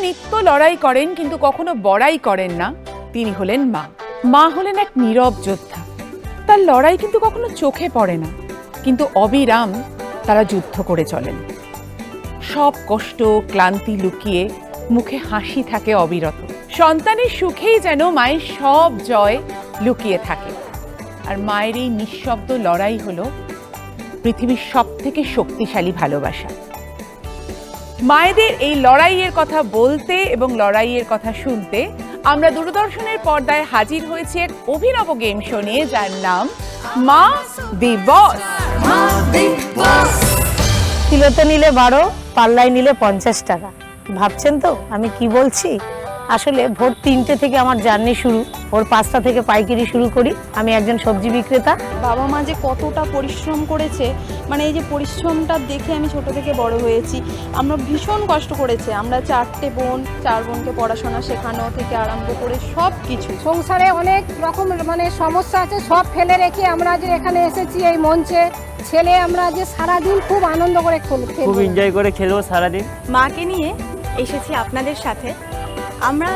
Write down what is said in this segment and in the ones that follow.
নিত্য লড়াই করেন কিন্তু কখনো বড়াই করেন না, তিনি হলেন মা। মা হলেন এক নীরব যোদ্ধা। তার লড়াই কিন্তু কখনো চোখে পড়ে না, কিন্তু অবিরাম তারা যুদ্ধ করে চলেন। সব কষ্ট ক্লান্তি লুকিয়ে মুখে হাসি থাকে অবিরত। সন্তানের সুখেই যেন মায়ের সব জয় লুকিয়ে থাকে। আর মায়ের এই নিঃশব্দ লড়াই হলো পৃথিবীর সব থেকে শক্তিশালী ভালোবাসা। মায়েদের এই লড়াইয়ের কথা বলতে এবং লড়াইয়ের কথা শুনতে আমরা দূরদর্শনের পর্দায় হাজির হয়েছি এক অভিনব গেম শো নিয়ে, যার নাম মা দি বস। কিলোতে নিলে 12, পাল্লায় নিলে 50 টাকা। ভাবছেন তো আমি কি বলছি? আসলে ভোর 3টে থেকে আমার জার্নি শুরু। ভোর 5টা থেকে পাইকারি শুরু করি। আমি একজন সবজি বিক্রেতা। বাবা মা যে কতটা পরিশ্রম করেছে, মানে এই যে পরিশ্রমটা দেখে আমি ছোট থেকে বড় হয়েছি। আমরা ভীষণ কষ্ট করেছে। আমরা 4টে বোন, 4 বোনকে পড়াশোনা শেখানো থেকে আরম্ভ করে সব কিছু। সংসারে অনেক রকম সমস্যা আছে, সব ফেলে রেখে আমরা যে এখানে এসেছি এই মঞ্চে। ছেলে আমরা যে সারাদিন খুব আনন্দ করে খুব এনজয় করে খেলবো সারাদিন। মাকে নিয়ে এসেছি আপনাদের সাথে। আমরা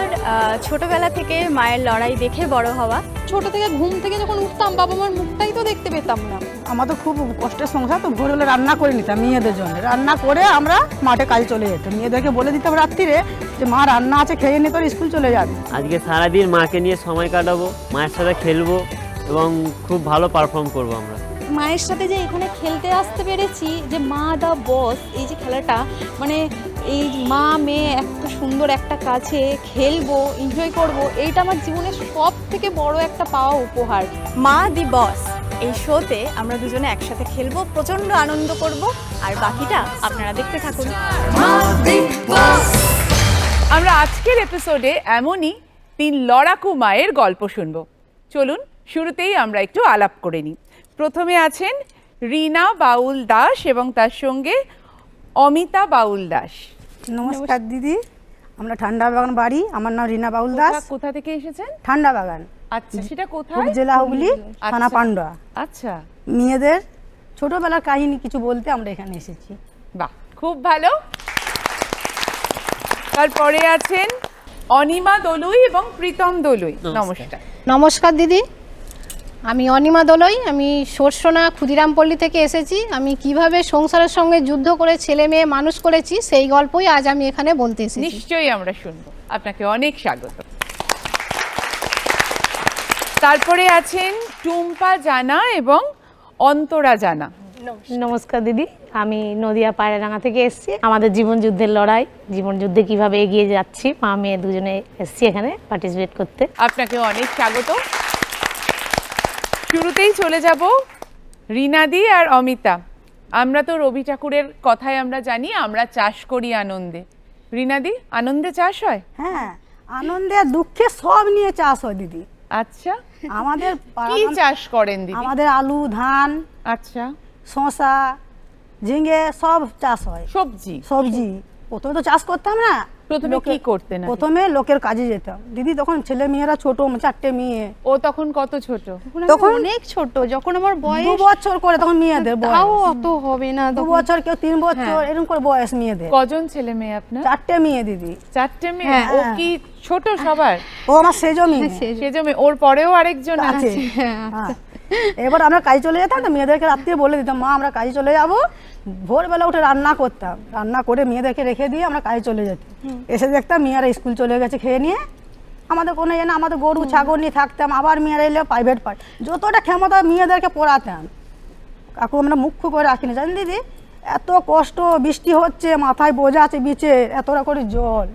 ছোটবেলা থেকে মায়ের লড়াই দেখে বড় হওয়া। ছোট থেকে ঘুম থেকে যখন উঠতাম বাবা মার মুখটাই তো দেখতে পেতাম না। আমাদের খুব কষ্টের সংসার, তো ভোর হলে রান্না করে নিতাম মেয়েদের জন্য। রান্না করে আমরা মাঠে কাজ চলে যেতাম। মেয়েদেরকে বলে দিতাম রাত্রিরে যে মা রান্না আছে, খেয়ে নিয়ে তোর স্কুল চলে যাবে। আজকে সারাদিন মাকে নিয়ে সময় কাটাবো, মায়ের সাথে খেলবো এবং খুব ভালো পারফর্ম করবো আমরা। মায়ের সাথে যে এখানে খেলতে আসতে পেরেছি, যে মা দা বস এই যে খেলাটা, মানে এই মা মেয়ে এত সুন্দর একটা কাছে খেলবো, এনজয় করব, এইটা আমার জীবনের সব থেকে বড় একটা পাওয়া উপহার। মা দি বস এই শোতে আমরা দুজনে একসাথে খেলবো, প্রচন্ড আনন্দ করব, আর বাকিটা আপনারা দেখতে থাকুন। আমরা আজকের এপিসোডে এমনই 3 লড়াকু মায়ের গল্প শুনব। চলুন শুরুতেই আমরা একটু আলাপ করে নিই। প্রথমে আছেন রিনা বাউল দাস এবং তার সঙ্গে অমিতা বাউল দাস। নমস্কার দিদি, আমরা ঠান্ডা বাগান বাড়ি। আমার নাম রিনা বাউল দাস। কোথা থেকে এসেছেন? ঠান্ডা বাগান, আচ্ছা, সেটা কোথায়? জেলা হুগলি, থানা পান্ডুয়া। আচ্ছা, মেয়েদের ছোটবেলার কাহিনী কিছু বলতে আমরা এখানে এসেছি। বাহ, খুব ভালো। তারপরে আছেন অনিমা দলুই এবং প্রীতম দলুই। নমস্কার। নমস্কার দিদি, আমি অনিমা দলই। আমি সরসোনা ক্ষুদিরামপল্লী থেকে এসেছি। আমি কিভাবে সংসারের সঙ্গে যুদ্ধ করে ছেলে মেয়ে মানুষ করেছি সেই গল্পই আজ আমি এখানে বলতে এসেছি। নিশ্চয়ই আমরা শুনবো। আপনাকে অনেক স্বাগত। তারপরে আছেন টুম্পা জানা এবং অন্তরা জানা। নমস্কার দিদি, আমি নদিয়া পায়রাডাঙ্গা থেকে এসেছি। আমাদের জীবন যুদ্ধের লড়াই, জীবন যুদ্ধে কিভাবে এগিয়ে যাচ্ছি, মা মেয়ে দুজনে এসেছি এখানে পার্টিসিপেট করতে। আপনাকে অনেক স্বাগত। শুরুতেই চলে যাব রিনাদি আর অমিতা। আমরা তো রবি ঠাকুরের কথায় আমরা জানি আমরা চাষ করি আনন্দে। রিনাদি, আনন্দে চাষ হয়? হ্যাঁ, আনন্দে আর দুঃখে সব নিয়ে চাষ হয় দিদি। আচ্ছা, আমাদের কি চাষ করেন দিদি? আমাদের আলু, ধান, আচ্ছা, শসা, ঝিঙে সব চাষ হয়। সবজি? সবজি প্রথমে তো চাষ করতাম না। প্রথমে কি করতেন? প্রথমে লোকের কাজে যেতাম দিদি। তখন ছেলে মেয়েরা ছোট, 4টে মেয়ে। ও তখন কত ছোট? তখন অনেক ছোট, যখন আমার বয়স 2 বছর করে তখন মেয়েদের বয়স। তাও অত হবে না, 2 বছর, কেউ 3 বছর, এরকম করে বয়স মেয়েদের। কজন ছেলে মেয়ে আপনার? 4টে মেয়ে দিদি। 4টে মেয়ে? ও কি ছোট সবার? ও আমার সেজো মেয়ে। সেজো মেয়ে। ওর পরেও আরেকজন আছে? হ্যাঁ। এবার আমরা কাজে চলে যেতাম, তো মেয়েদেরকে রাত্রে বলে দিতাম মা আমরা কাজে চলে যাব। ভোরবেলা উঠে রান্না করতাম, রান্না করে মেয়েদেরকে রেখে দিয়ে আমরা কাজে চলে যেতাম। এসে দেখতাম মেয়েরা স্কুল চলে গেছে খেয়ে নিয়ে। আমাদের কোনো না, আমাদের গরু ছাগল নিয়ে থাকতাম। আবার মেয়েরা এলে প্রাইভেট পাঠ, যতটা ক্ষমতা মেয়েদেরকে পড়াতাম। কাকু আমরা মুখ্য করে রাখিনি, জানেন দিদি। এত কষ্ট, বৃষ্টি হচ্ছে, মাথায় বোঝা আছে বিচে, এতটা করে জল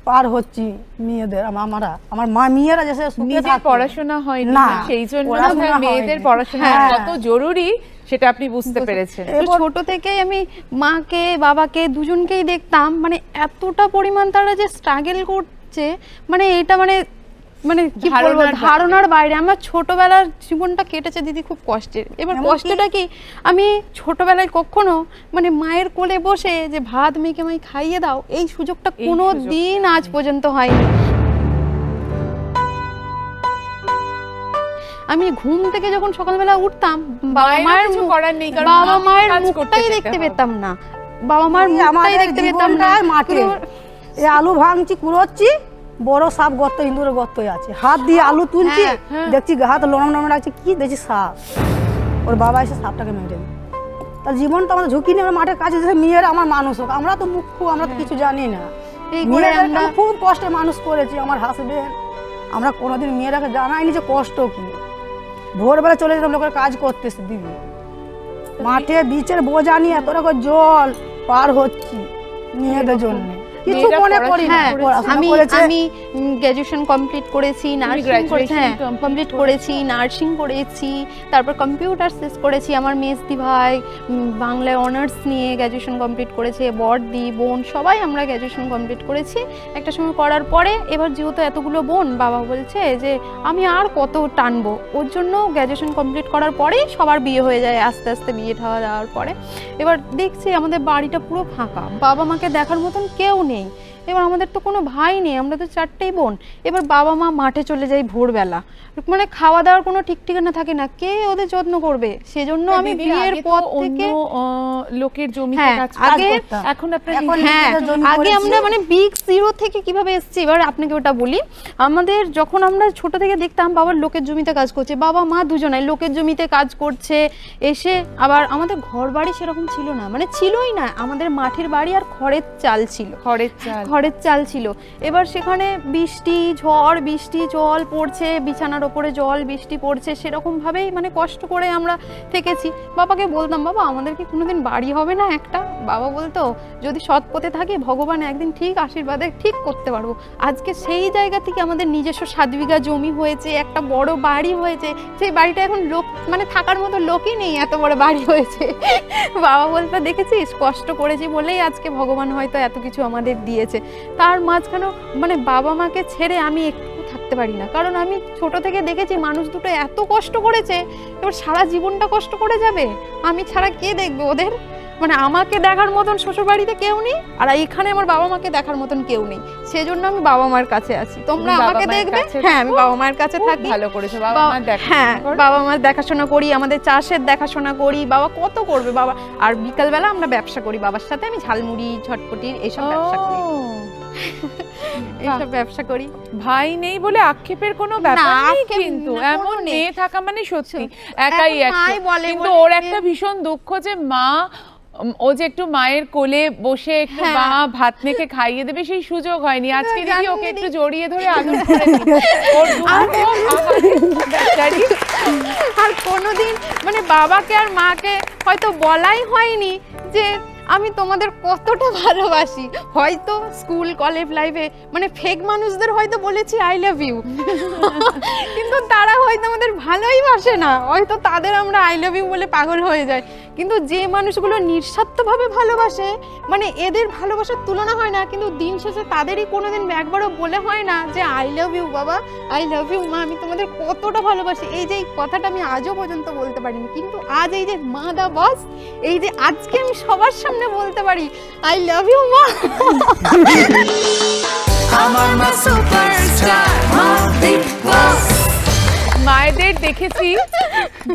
পার হচ্ছি মেয়েদের। আমার মা মেয়েরা যে নিজের পড়াশোনা হয় না, সেই জন্য মেয়েদের পড়াশোনা কত জরুরি সেটা আপনি বুঝতে পেরেছেন। ছোট থেকেই আমি মাকে বাবাকে দুজনকেই দেখতাম, মানে এতটা পরিমাণ তারা যে স্ট্রাগল করছে, মানে এটা মানে কি বলবো, ধারণার বাইরে। আমার ছোটবেলার জীবনটা কেটেছে দিদি খুব কষ্টের। এবার কষ্টটা কি, আমি ছোটবেলায় কখনো মায়ের কোলে বসে যে ভাত মেখে আমায় খাইয়ে দাও, এই সুযোগটা কোনো দিন আজ পর্যন্ত হয়নি। আমি ঘুম থেকে যখন সকালবেলা উঠতাম, বাবা মায়ের মুখটাই দেখতে পেতাম না। বাবা মায়ের মুখটাই দেখতে পেতাম না। এই আলু ভাঙছি কুড়োচ্ছি, বড় সাপ গর্ত, ইঁদুরের গর্তই আছে, হাত দিয়ে আলু তুলছি, দেখছি হাত লোম লোম রাখছি, কি দেখছি সাপ। ওর বাবা এসে সাপটাকে মেরে দিল। তার জীবন তো আমাদের ঝুঁকি নিয়ে আমরা মাঠের কাছে যে মেয়েরা আমার মানুষ হোক, আমরা তো মুখ্য, আমরা তো কিছু জানি না। এই করে মেয়েদেরকে আমি খুব কষ্টে মানুষ করেছি, আমার হাসবেন্ড, আমরা কোনোদিন মেয়েরাকে জানাইনি যে কষ্ট কি। ভোরবেলা চলে যেতাম লোকের কাজ করতে দিদি, মাঠে বিচের বোঝা নিয়ে এত রকম জল পার হচ্ছি মেয়েদের জন্য, কিছু মেয়েরা মনে করি না। হ্যাঁ, পড়াশোনা আমি করেছে। আমি গ্র্যাজুয়েশন কমপ্লিট করেছি, নার্সিং করেছি, হ্যাঁ কমপ্লিট করেছি, নার্সিং করেছি, তারপর কম্পিউটার শেষ করেছি। আমার মেজদি ভাই বাংলায় অনার্স নিয়ে গ্র্যাজুয়েশন কমপ্লিট করেছে, বড়দি বোন সবাই আমরা গ্র্যাজুয়েশন কমপ্লিট করেছি। একটা সময় করার পরে এবার যেহেতু এতগুলো বোন, বাবা বলছে যে আমি আর কত টানবো, ওর জন্য গ্র্যাজুয়েশন কমপ্লিট করার পরেই সবার বিয়ে হয়ে যায়, আস্তে আস্তে বিয়ে হওয়া যাওয়ার পরে। এবার দেখছি আমাদের বাড়িটা পুরো ফাঁকা, বাবা মাকে দেখার মতন কেউ নেই। এবার আমাদের তো কোনো ভাই নেই, আমরা তো 4টেই বোন। এবার বাবা মা মাঠে চলে যায় ভোরবেলা, মানে খাওয়া দাওয়ার কোনো ঠিক ঠিকানা থাকে না, কে ওদের যত্ন করবে? সেজন্য আমি দিদি, বিয়ের আগে তো পর অন্য থেকে লোকের জমিতে হ্যাঁ, কাজ আগে করতাম। এখন আপনার এখন হ্যাঁ, নিজেদের জমি আগে করেছি। আমরা মানে বিগ জিরো থেকে কিভাবে এসেছি, এবার আপনাকে ওটা বলি। আমাদের যখন আমরা ছোট থেকে দেখতাম বাবার লোকের জমিতে কাজ করছে, বাবা মা দুজনাই লোকের জমিতে কাজ করছে, এসে আবার আমাদের ঘর বাড়ি সেরকম ছিল না, মানে ছিলই না, আমাদের মাটির বাড়ি আর খড়ের চাল ছিল, খড়ের চাল ছিল। এবার সেখানে বৃষ্টি ঝড়, বৃষ্টি জল পড়ছে, বিছানার ওপরে জল বৃষ্টি পড়ছে, সেরকম ভাবেই মানে কষ্ট করে আমরা থেকেছি। বাবাকে বলতাম, বাবা আমাদের কি কোনোদিন বাড়ি হবে না একটা? বাবা বলতো যদি সৎ পথে থাকি ভগবান একদিন ঠিক আশীর্বাদে ঠিক করতে পারবো। আজকে সেই জায়গা থেকে আমাদের নিজস্ব 7 বিঘা জমি হয়েছে, একটা বড় বাড়ি হয়েছে, সেই বাড়িটা এখন লোক মানে থাকার মতো লোকই নেই, এত বড় বাড়ি হয়েছে। বাবা বলতো দেখেছিস কষ্ট করেছি বলেই আজকে ভগবান হয়তো এত কিছু আমাদের দিয়েছে। তার মাঝখানে মানে বাবা মাকে ছেড়ে আমি একটু থাকতে পারি না, কারণ আমি ছোট থেকে দেখেছি মানুষ দুটো এত কষ্ট করেছে, এবার সারা জীবনটা কষ্ট করে যাবে, আমি ছাড়া কে দেখবে ওদের? মানে আমাকে দেখার মতন শ্বশুর বাড়িতে কেউ নেই, আর এখানে আমার বাবা মাকে দেখার মতন কেউ নেই, সেজন্য আমি বাবা মার কাছে আছি। তোমরা তুমি বাবা আমাকে মায়ের দেখবে, কাছে হ্যাঁ আমি থাকো। বাবা মায়ের কাছে খুব থাকি। ভালো করেছো, বাবা মার দেখাশোনা হ্যাঁ করো। বাবা মার দেখাশোনা করি, আমাদের চাষের দেখাশোনা করি, বাবা কত করবে বাবা। আর বিকালবেলা আমরা ব্যবসা করি বাবার সাথে, আমি ঝালমুড়ি ঝটপটির এইসব ব্যবসা করি, এইসব ব্যবসা করি। ভাই নেই বলে আক্ষেপের কোনো ব্যাপার নেই, আক্ষেপ কিন্তু না, এমন কোনো নেই। মেয়ে থাকা মানে সত্যি একাই এখন মাই একশো। বলে কিন্তু বলে ওর একটা ভীষণ দুঃখ যে মা ও যে একটু মায়ের কোলে বসে একটু হ্যাঁ। মা ভাত মেখে খাইয়ে দেবে সেই সুযোগ হয়নি। আজকে দিদি জানো ওকে দিদি। একটু জড়িয়ে ধরে আদর করে নিই। ওর দুঃখ, আহারে, বেচারি। আর কোনোদিন মানে বাবাকে আর মাকে হয়তো বলাই হয়নি যে আমি তোমাদের কতটা ভালোবাসি। হয়তো স্কুল কলেজ লাইফে মানে ফেক মানুষদের হয়তো বলেছি আই লাভ ইউ, কিন্তু তারা হয়তো আমাদের ভালোই বাসে না, হয়তো তাদের আমরা আই লাভ ইউ বলে পাগল হয়ে যাই। কিন্তু যে মানুষগুলো নিঃস্বার্থভাবে ভালোবাসে, মানে এদের ভালোবাসার তুলনা হয় না, কিন্তু দিন শেষে তাদেরই কোনোদিন একবারও বলে হয় না যে আই লাভ ইউ বাবা, আই লাভ ইউ মা, আমি তোমাদের কতটা ভালোবাসি। এই যে এই কথাটা আমি আজও পর্যন্ত বলতে পারিনি, কিন্তু আজ এই যে মা দা বস, এই যে আজকে আমি সবার সামনে বলতে পারি আই লাভ ইউ মা। আমার মা সুপারস্টার মা বিগ বস। মায়েদের দেখেছি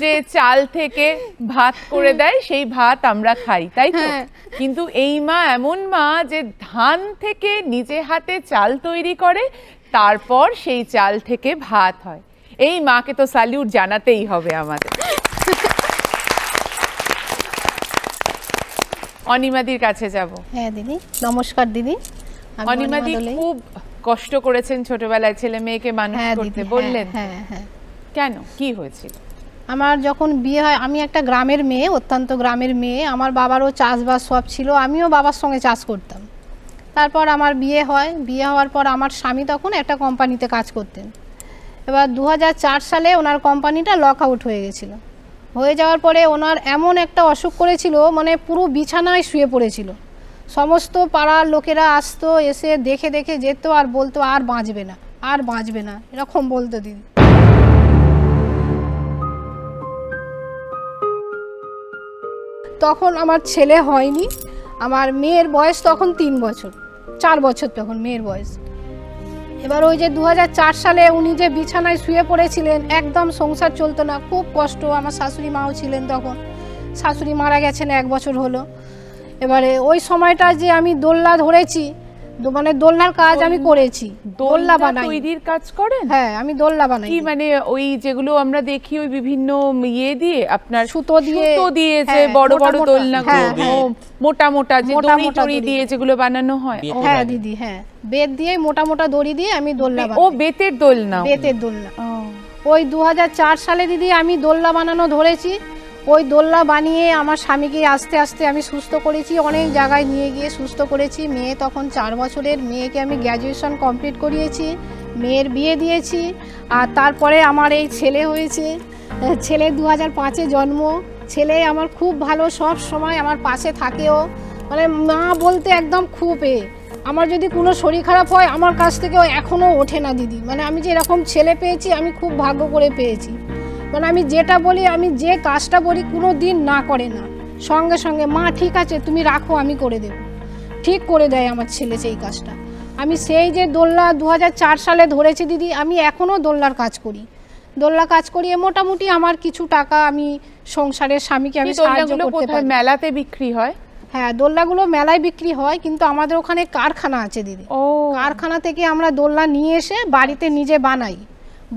যে চাল থেকে ভাত করে দেয়, সেই ভাত আমরা খাই, তাই তো? হ্যাঁ। কিন্তু এই মা এমন মা যে ধান থেকে নিজে হাতে চাল তৈরি করে, তারপর সেই চাল থেকে ভাত হয়। এই মাকে তো স্যালিউট জানাতেই হবে আমাদের। অনিমাদির কাছে যাব। হ্যাঁ দিদি, নমস্কার দিদি। আমি অনিমাদি অনিমা দোলাই। খুব কষ্ট করেছেন ছোটবেলায় ছেলে মেয়েকে মানুষ হ্যাঁ করতে, দিদি, বললেন তো? হ্যাঁ হ্যাঁ। কেন, কি হয়েছিল? আমার যখন বিয়ে হয়, আমি একটা গ্রামের মেয়ে, অত্যন্ত গ্রামের মেয়ে, আমার বাবারও চাষবাস সব ছিল, আমিও বাবার সঙ্গে চাষ করতাম। তারপর আমার বিয়ে হয়, বিয়ে হওয়ার পর আমার স্বামী তখন একটা কোম্পানিতে কাজ করতেন। এবার 2004 সালে ওনার কোম্পানিটা লক আউট হয়ে গেছিলো। হয়ে যাওয়ার পরে ওনার এমন একটা অসুখ করেছিল, মানে পুরো বিছানায় শুয়ে পড়েছিল। সমস্ত পাড়ার লোকেরা আসতো, এসে দেখে দেখে যেত আর বলতো আর বাঁচবে না, আর বাঁচবে না, এরকম বলতো দিদি। তখন আমার ছেলে হয়নি, আমার মেয়ের বয়স তখন 3 বছর 4 বছর তখন মেয়ের বয়স। এবার ওই যে 2004 সালে উনি যে বিছানায় শুয়ে পড়েছিলেন, একদম সংসার চলতো না, খুব কষ্ট। আমার শাশুড়ি মাও ছিলেন তখন, শাশুড়ি মারা গেছেন 1 বছর হলো। এবারে ওই সময়টা যে আমি দোল্লা ধরেছি, মানে দোলনার কাজ আমি করেছি, দোলনা দোলনা বানাই। তৈরির কাজ করেন? হ্যাঁ, আমি দোলনা বানাই। কি মানে ওই যেগুলো আমরা দেখি ওই বিভিন্ন ইয়ে দিয়ে আপনার সুতো দিয়ে, সুতো দিয়ে যে হ্যাঁ, বড় মোটা বড় মোটা, দোলনা হ্যাঁ, হ্যাঁ। মোটা মোটা যে মোটা দড়ি মোটা টড়ি দড়ি। দিয়ে যেগুলো বানানো হয়। হ্যাঁ দিদি, হ্যাঁ, বেত দিয়ে মোটা মোটা দড়ি দিয়ে আমি দোলনা ও বানাই। বেতের দোলনা। বেতের দোলনা। ও, ওই 2004 সালে দিদি আমি দোলনা বানানো ধরেছি। ওই দোলনা বানিয়ে আমার স্বামীকে আস্তে আস্তে আমি সুস্থ করেছি, অনেক জায়গায় নিয়ে গিয়ে সুস্থ করেছি। মেয়ে তখন 4 বছরের, মেয়েকে আমি গ্র্যাজুয়েশন কমপ্লিট করিয়েছি, মেয়ের বিয়ে দিয়েছি। আর তারপরে আমার এই ছেলে হয়েছে, ছেলে 2005-এ জন্ম। ছেলে আমার খুব ভালো, সব সময় আমার পাশে থাকেও, মানে মা বলতে একদম খুব আমার যদি কোনো শরীর খারাপ হয় আমার কাছ থেকে এখনও ওঠে না দিদি। মানে আমি যে এরকম ছেলে পেয়েছি আমি খুব ভাগ্য করে পেয়েছি। মানে আমি যেটা বলি, আমি যে কাজটা বলি কোনো দিন না করে না, সঙ্গে সঙ্গে মা ঠিক আছে তুমি রাখো আমি করে দেব, ঠিক করে দেয় আমার ছেলে সেই কাজটা। আমি সেই যে দোলনা 2004 সালে ধরেছি দিদি, আমি এখনও দোলনার কাজ করি। দোলনা কাজ করিয়ে মোটামুটি আমার কিছু টাকা আমি সংসারের স্বামীকে আমি এই সাহায্য দোলনাগুলো করতে কোথায় পারি। মেলাতে বিক্রি হয়? হ্যাঁ, দোলনাগুলো মেলায় বিক্রি হয়, কিন্তু আমাদের ওখানে কারখানা আছে দিদি। ও, কারখানা থেকে আমরা দোলনা নিয়ে এসে বাড়িতে নিজে বানাই,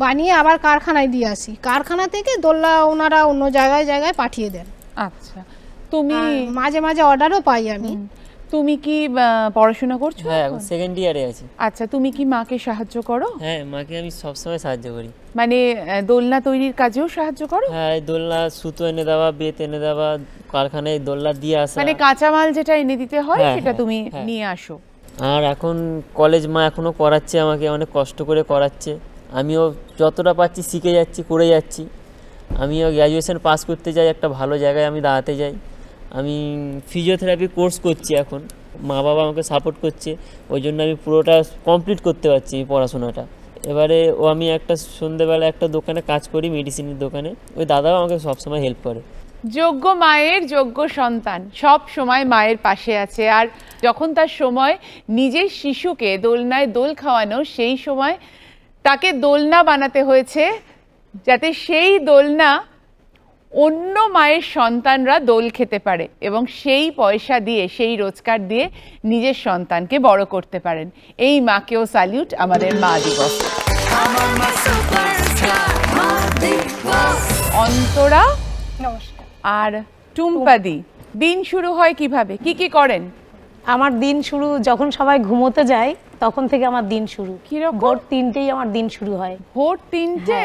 বানিয়ে আবার কারখানায় দিয়ে আসি। কারখানা থেকে দোলনা ওনারা অন্য জায়গায় জায়গায় পাঠিয়ে দেন। আচ্ছা। তুমি আর মাঝে মাঝে অর্ডারও পাই আমি। তুমি কি পড়াশোনা করছো? হ্যাঁ, এখন? এখন সেকেন্ড ইয়ারে আছি। আচ্ছা, তুমি কি মাকে সাহায্য করো? হ্যাঁ, মাকে আমি সবসময় সাহায্য করি। মানে দোলনা তৈরির কাজেও সাহায্য করো? হ্যাঁ, এই দোলনা সুতো এনে দেওয়া, বেত এনে দেওয়া, কারখানায় দোলনা দিয়ে আসা। মানে কাঁচামাল যেটা এনে দিতে হয় হ্যাঁ, সেটা হ্যাঁ, তুমি হ্যাঁ। নিয়ে আসো। আর এখন কলেজ মা এখনও করাচ্ছে, আমাকে অনেক কষ্ট করে করাচ্ছে। আমিও যতটা পাচ্ছি শিখে যাচ্ছি, করে যাচ্ছি। আমিও গ্র্যাজুয়েশন পাস করতে চাই, একটা ভালো জায়গায় আমি দাঁড়াতে চাই। আমি ফিজিওথেরাপি কোর্স করছি এখন, মা বাবা আমাকে সাপোর্ট করছে, ওই জন্য আমি পুরোটা কমপ্লিট করতে পারছি এই পড়াশোনাটা। এবারে আমি একটা সন্ধ্যেবেলা একটা দোকানে কাজ করি, মেডিসিনের দোকানে। ওই দাদাও আমাকে সবসময় হেল্প করে। যোগ্য মায়ের যোগ্য সন্তান সব সময় মায়ের পাশে আছে। আর যখন তার সময় নিজের শিশুকে দোলনায় দোল খাওয়ানো, সেই সময় তাকে দোলনা বানাতে হয়েছে যাতে সেই দোলনা অন্য মায়ের সন্তানরা দোল খেতে পারে এবং সেই পয়সা দিয়ে, সেই রোজগার দিয়ে নিজের সন্তানকে বড় করতে পারেন। এই মাকেও স্যালিউট আমাদের মা দিবস। Mama superstar, Ma Divas. Antara নমস্কার। আর টুম্পাদি, দিন শুরু হয় কিভাবে, কি কি করেন? আমার দিন শুরু যখন সবাই ঘুমোতে যায় তখন থেকে আমার দিন শুরু। কিরকম? ভোর 3টেই আমার দিন শুরু হয়। ভোর 3টে?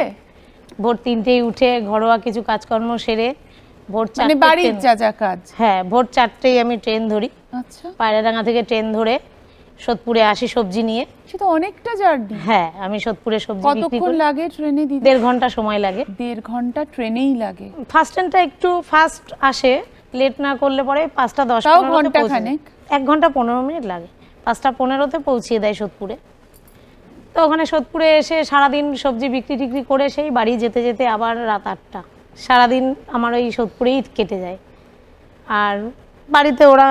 ভোর 3টেই উঠে ঘরোয়া কিছু কাজকর্ম সেরে ভোর মানে 4টে বাড়ির যা যা কাজ? হ্যাঁ, ভোর 4টেই আমি ট্রেন ধরি। আচ্ছা, পায়রাডাঙ্গা থেকে ট্রেন ধরে সোদপুরে আসি সবজি নিয়ে। সে তো অনেকটা জার্নি। হ্যাঁ, আমি সোদপুরে সবজি বিক্রি কতক্ষণ করি। লাগে ট্রেনে দিদি? 1.5 ঘন্টা সময় লাগে। 1.5 ঘন্টা ট্রেনেই লাগে? ফার্স্ট ট্রেনটা একটু ফাস্ট আসে, লেট না করলে পরে 5টা 10 তাও 15 ঘন্টা খানেক? 1 ঘন্টা 15 মিনিট লাগে। 5টা 15-তে পৌঁছিয়ে দেয় সোদপুরে। তো ওখানে সোদপুরে এসে সারাদিন সবজি বিক্রি টিক্রি করে সেই বাড়ি যেতে যেতে আবার রাত 8টা। সারাদিন আমার ওই সোদপুরেই কেটে যায়। আর বাড়িতে ওরা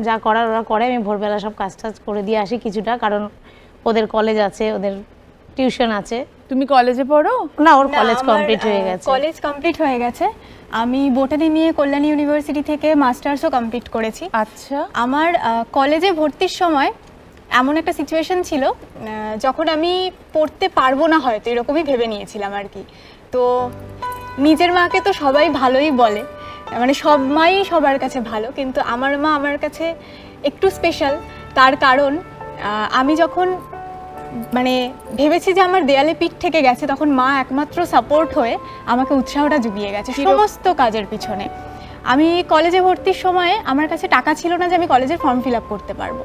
যা করার ওরা করে, আমি ভোরবেলা সব কাজ টাজ করে দিয়ে আসি কিছুটা, কারণ ওদের কলেজ আছে, ওদের টিউশন আছে। তুমি কলেজে পড়ো? না, ওর কলেজ কমপ্লিট হয়ে গেছে। কলেজ কমপ্লিট হয়ে গেছে। আমি বোটানি নিয়ে কল্যাণী ইউনিভার্সিটি থেকে মাস্টার্সও কমপ্লিট করেছি। আচ্ছা, আমার কলেজে ভর্তির সময় এমন একটা সিচুয়েশন ছিল, যখন আমি পড়তে পারবো না হয়তো, এরকমই ভেবে নিয়েছিলাম আর কি। তো নিজের মাকে তো সবাই ভালোই বলে, মানে সব মাই সবার কাছে ভালো, কিন্তু আমার মা আমার কাছে একটু স্পেশাল। তার কারণ আমি যখন মানে ভেবেছি যে আমার দেয়ালে পিঠ থেকে গেছে, তখন মা একমাত্র সাপোর্ট হয়ে আমাকে উৎসাহটা জুগিয়ে গেছে সমস্ত কাজের পিছনে। আমি কলেজে ভর্তির সময় আমার কাছে টাকা ছিল না যে আমি কলেজের ফর্ম ফিল আপ করতে পারবো।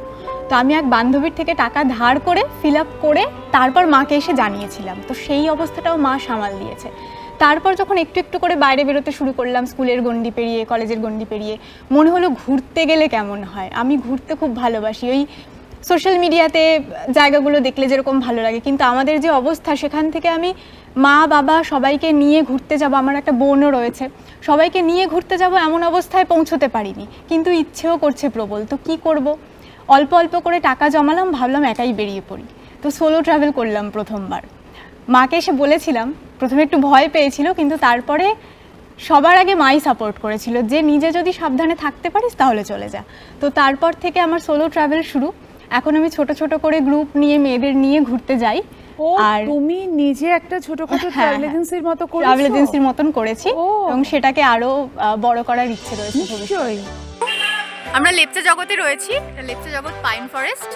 তো আমি এক বান্ধবীর থেকে টাকা ধার করে ফিল আপ করে তারপর মাকে এসে জানিয়েছিলাম। তো সেই অবস্থাটাও মা সামাল দিয়েছে। তারপর যখন একটু একটু করে বাইরে বেরোতে শুরু করলাম, স্কুলের গণ্ডি পেরিয়ে, কলেজের গণ্ডি পেরিয়ে, মনে হলো ঘুরতে গেলে কেমন হয়। আমি ঘুরতে খুব ভালোবাসি, ওই সোশ্যাল মিডিয়াতে জায়গাগুলো দেখলে যেরকম ভালো লাগে, কিন্তু আমাদের যে অবস্থা, সেখান থেকে আমি মা বাবা সবাইকে নিয়ে ঘুরতে যাব, আমার একটা বোনও রয়েছে, সবাইকে নিয়ে ঘুরতে যাব এমন অবস্থায় পৌঁছতে পারিনি, কিন্তু ইচ্ছেও করছে প্রবল। তো কি করব, অল্প অল্প করে টাকা জমালাম, ভাবলাম একাই বেরিয়ে পড়ি। তো সোলো ট্রাভেল করলাম প্রথমবার। মাকে এসে বলেছিলাম, প্রথমে একটু ভয় পেয়েছিল, কিন্তু তারপরে সবার আগে মাই সাপোর্ট করেছিল যে নিজে যদি সাবধানে থাকতে পারিস তাহলে চলে যা। তো তারপর থেকে আমার সোলো ট্রাভেল শুরু। এখন আমি ছোট ছোট করে গ্রুপ নিয়ে মেয়েদের নিয়ে ঘুরতে যাই। ও আর তুমি নিজে একটা ছোটখাটো হ্যাঁ, ট্রাভেল এজেন্সির মতো করেছো? ট্রাভেল এজেন্সির মতন করেছি ও। এবং সেটাকে আরো বড় করার ইচ্ছে রয়েছে ভবিষ্যতে। নিশ্চয়ই। আমরা লেপচা জগতে রয়েছি, এটা লেপচা জগৎ পাইন ফরেস্ট।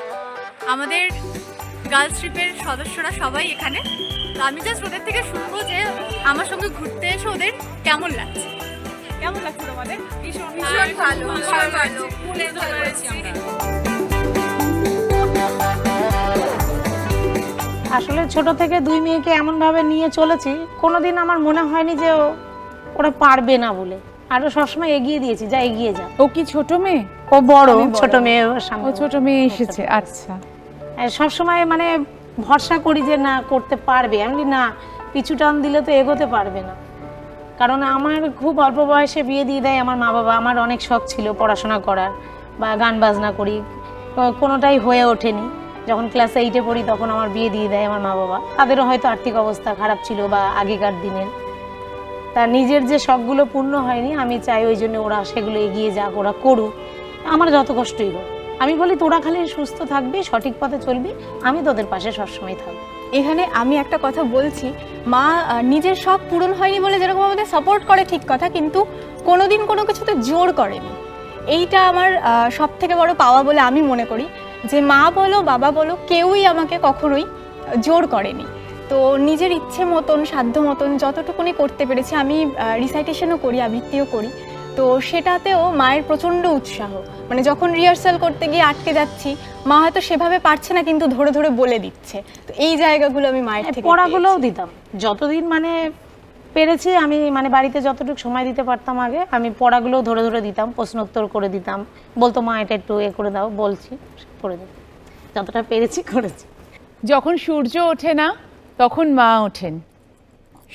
আমাদের গার্লস ট্রিপের সদস্যরা সবাই এখানে। তো আমি জাস্ট ওদের থেকে শুনবো যে আমার সঙ্গে ঘুরতে এসে ওদের কেমন লাগছে। কেমন লাগছে তোমাদের? ভীষণ ভালো, ভীষণ ভালো। ফুল এনজয় করেছি আমরা। আসলে ছোট থেকে দুই মেয়েকে এমনভাবে নিয়ে চলেছি, কোনোদিন আমার মনে হয়নি যে ওরা পারবে না বলে। আরও সবসময় এগিয়ে দিয়েছি, যা এগিয়ে যা। ও কি ছোট মেয়ে? ও বড়, ছোট মেয়ে ওর ও সামনে। ছোট মেয়ে এসেছে, আচ্ছা। সবসময় মানে ভরসা করি যে না করতে পারবে। আমি বলি না, পিছু টান দিলে তো এগোতে পারবে না। কারণ আমার খুব অল্প বয়সে বিয়ে দিয়ে দেয় আমার মা বাবা। আমার অনেক শখ ছিল পড়াশোনা করার বা গান বাজনা করি, কোনোটাই হয়ে ওঠেনি। যখন ক্লাস 8-এ পড়ি তখন আমার বিয়ে দিয়ে দেয় আমার মা বাবা। তাদেরও হয়তো আর্থিক অবস্থা খারাপ ছিল বা আগেকার দিনের, তা নিজের যে শখগুলো পূর্ণ হয়নি। আমি চাই ওই জন্য ওরা সেগুলো এগিয়ে যাক, ওরা করুক, আমার যত কষ্টই হোক। আমি বলি তোরা খালি সুস্থ থাকবি, সঠিক পথে চলবি, আমি তোদের পাশে সবসময় থাকবো। এখানে আমি একটা কথা বলছি, মা নিজের শখ পূরণ হয়নি বলে যেরকম আমাদের সাপোর্ট করে ঠিক কথা, কিন্তু কোনোদিন কোনো কিছুতে জোর করেনি। এইটা আমার সব থেকে বড় পাওয়া বলে আমি মনে করি, যে মা বলো বাবা বলো কেউই আমাকে কখনোই জোর করেনি। তো নিজের ইচ্ছে মতন সাধ্য মতন যতটুকুনি করতে পেরেছি। আমি রিসাইটেশনও করি, আবৃত্তিও করি। তো সেটাতেও মায়ের প্রচণ্ড উৎসাহ। মানে যখন রিহার্সাল করতে গিয়ে আটকে যাচ্ছি, মা হয়তো সেভাবে পারছে না কিন্তু ধরে ধরে বলে দিচ্ছে। তো এই জায়গাগুলো আমি মায়ের থেকে পড়াগুলোও পেয়েছি। দিতাম যতদিন মানে পেরেছি। আমি মানে বাড়িতে যতটুকু সময় দিতে পারতাম আগে, আমি পড়াগুলোও ধরে ধরে দিতাম, প্রশ্নোত্তর করে দিতাম। বলতো মা এটা একটু এ করে দাও, বলছি করে দিতাম, যতটা পেরেছি করেছি। যখন সূর্য ওঠে না তখন মা ওঠেন,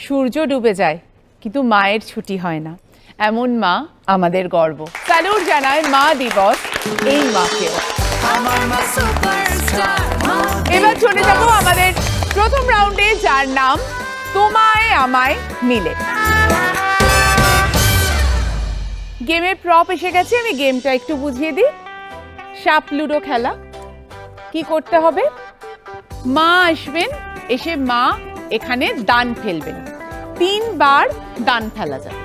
সূর্য ডুবে যায় কিন্তু মায়ের ছুটি হয় না। এমন মা আমাদের গর্ব। স্যালুট জানায় মা দিবস এই মাকেও। আমার মা সুপারস্টার এবার চলে যাব আমাদের প্রথম রাউন্ডে, যার নাম তোমায় আমায় মিলে। গেমের প্রপ এসে গেছে, আমি গেমটা একটু বুঝিয়ে দিই। সাপ লুডো খেলা। কি করতে হবে? মা আসবেন, এসে মা এখানে দান ফেলবেন। 3 বার দান ফেলা যাবে।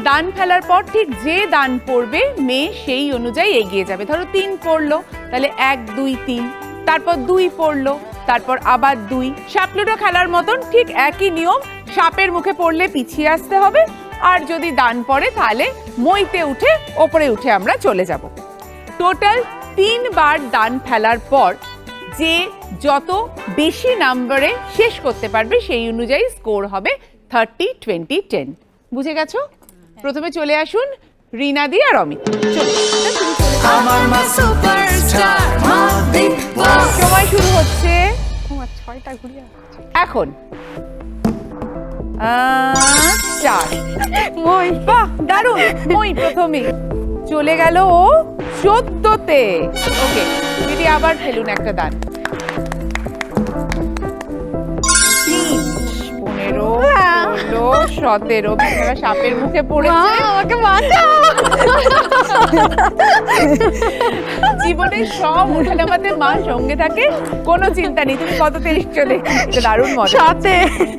দান ফেলার পর ঠিক যে দান পড়বে মেয়ে সেই অনুযায়ী এগিয়ে যাবে। ধরো 3 পড়লো, তাহলে 1 2 3, তারপর 2 পড়লো, তারপর আবার 2। সাপ লুডো খেলার মতন ঠিক একই নিয়ম। সাপের মুখে পড়লে পিছিয়ে আসতে হবে, আর যদি দান পড়ে তাহলে মইতে উঠে ওপরে উঠে আমরা চলে যাব। টোটাল 3 বার দান ফেলার পর যে যত বেশি নম্বরে শেষ করতে পারবে সেই অনুযায়ী স্কোর হবে 30 20 10। বুঝে গেছো? প্রথমে চলে আসুন রিনা দি আর অমিত। আমার মা সুপারস্টার মা দিবস সময় শুরু হচ্ছে এখন। 4 মই। বাহ, দারুণ। মই প্রথমে চলে গেল ও 14-তে। ওকে দিদি, আবার ফেলুন একটা দান। 3 15 16 17। বেচারা সাপের মুখে পড়েছে। আমাকে বাঁচাও। জীবনের সব ওঠানামাতে মা সঙ্গে থাকে, কোনো চিন্তা নেই। তুমি কততে এসছো দেখতে, দারুণ মজা। সাথে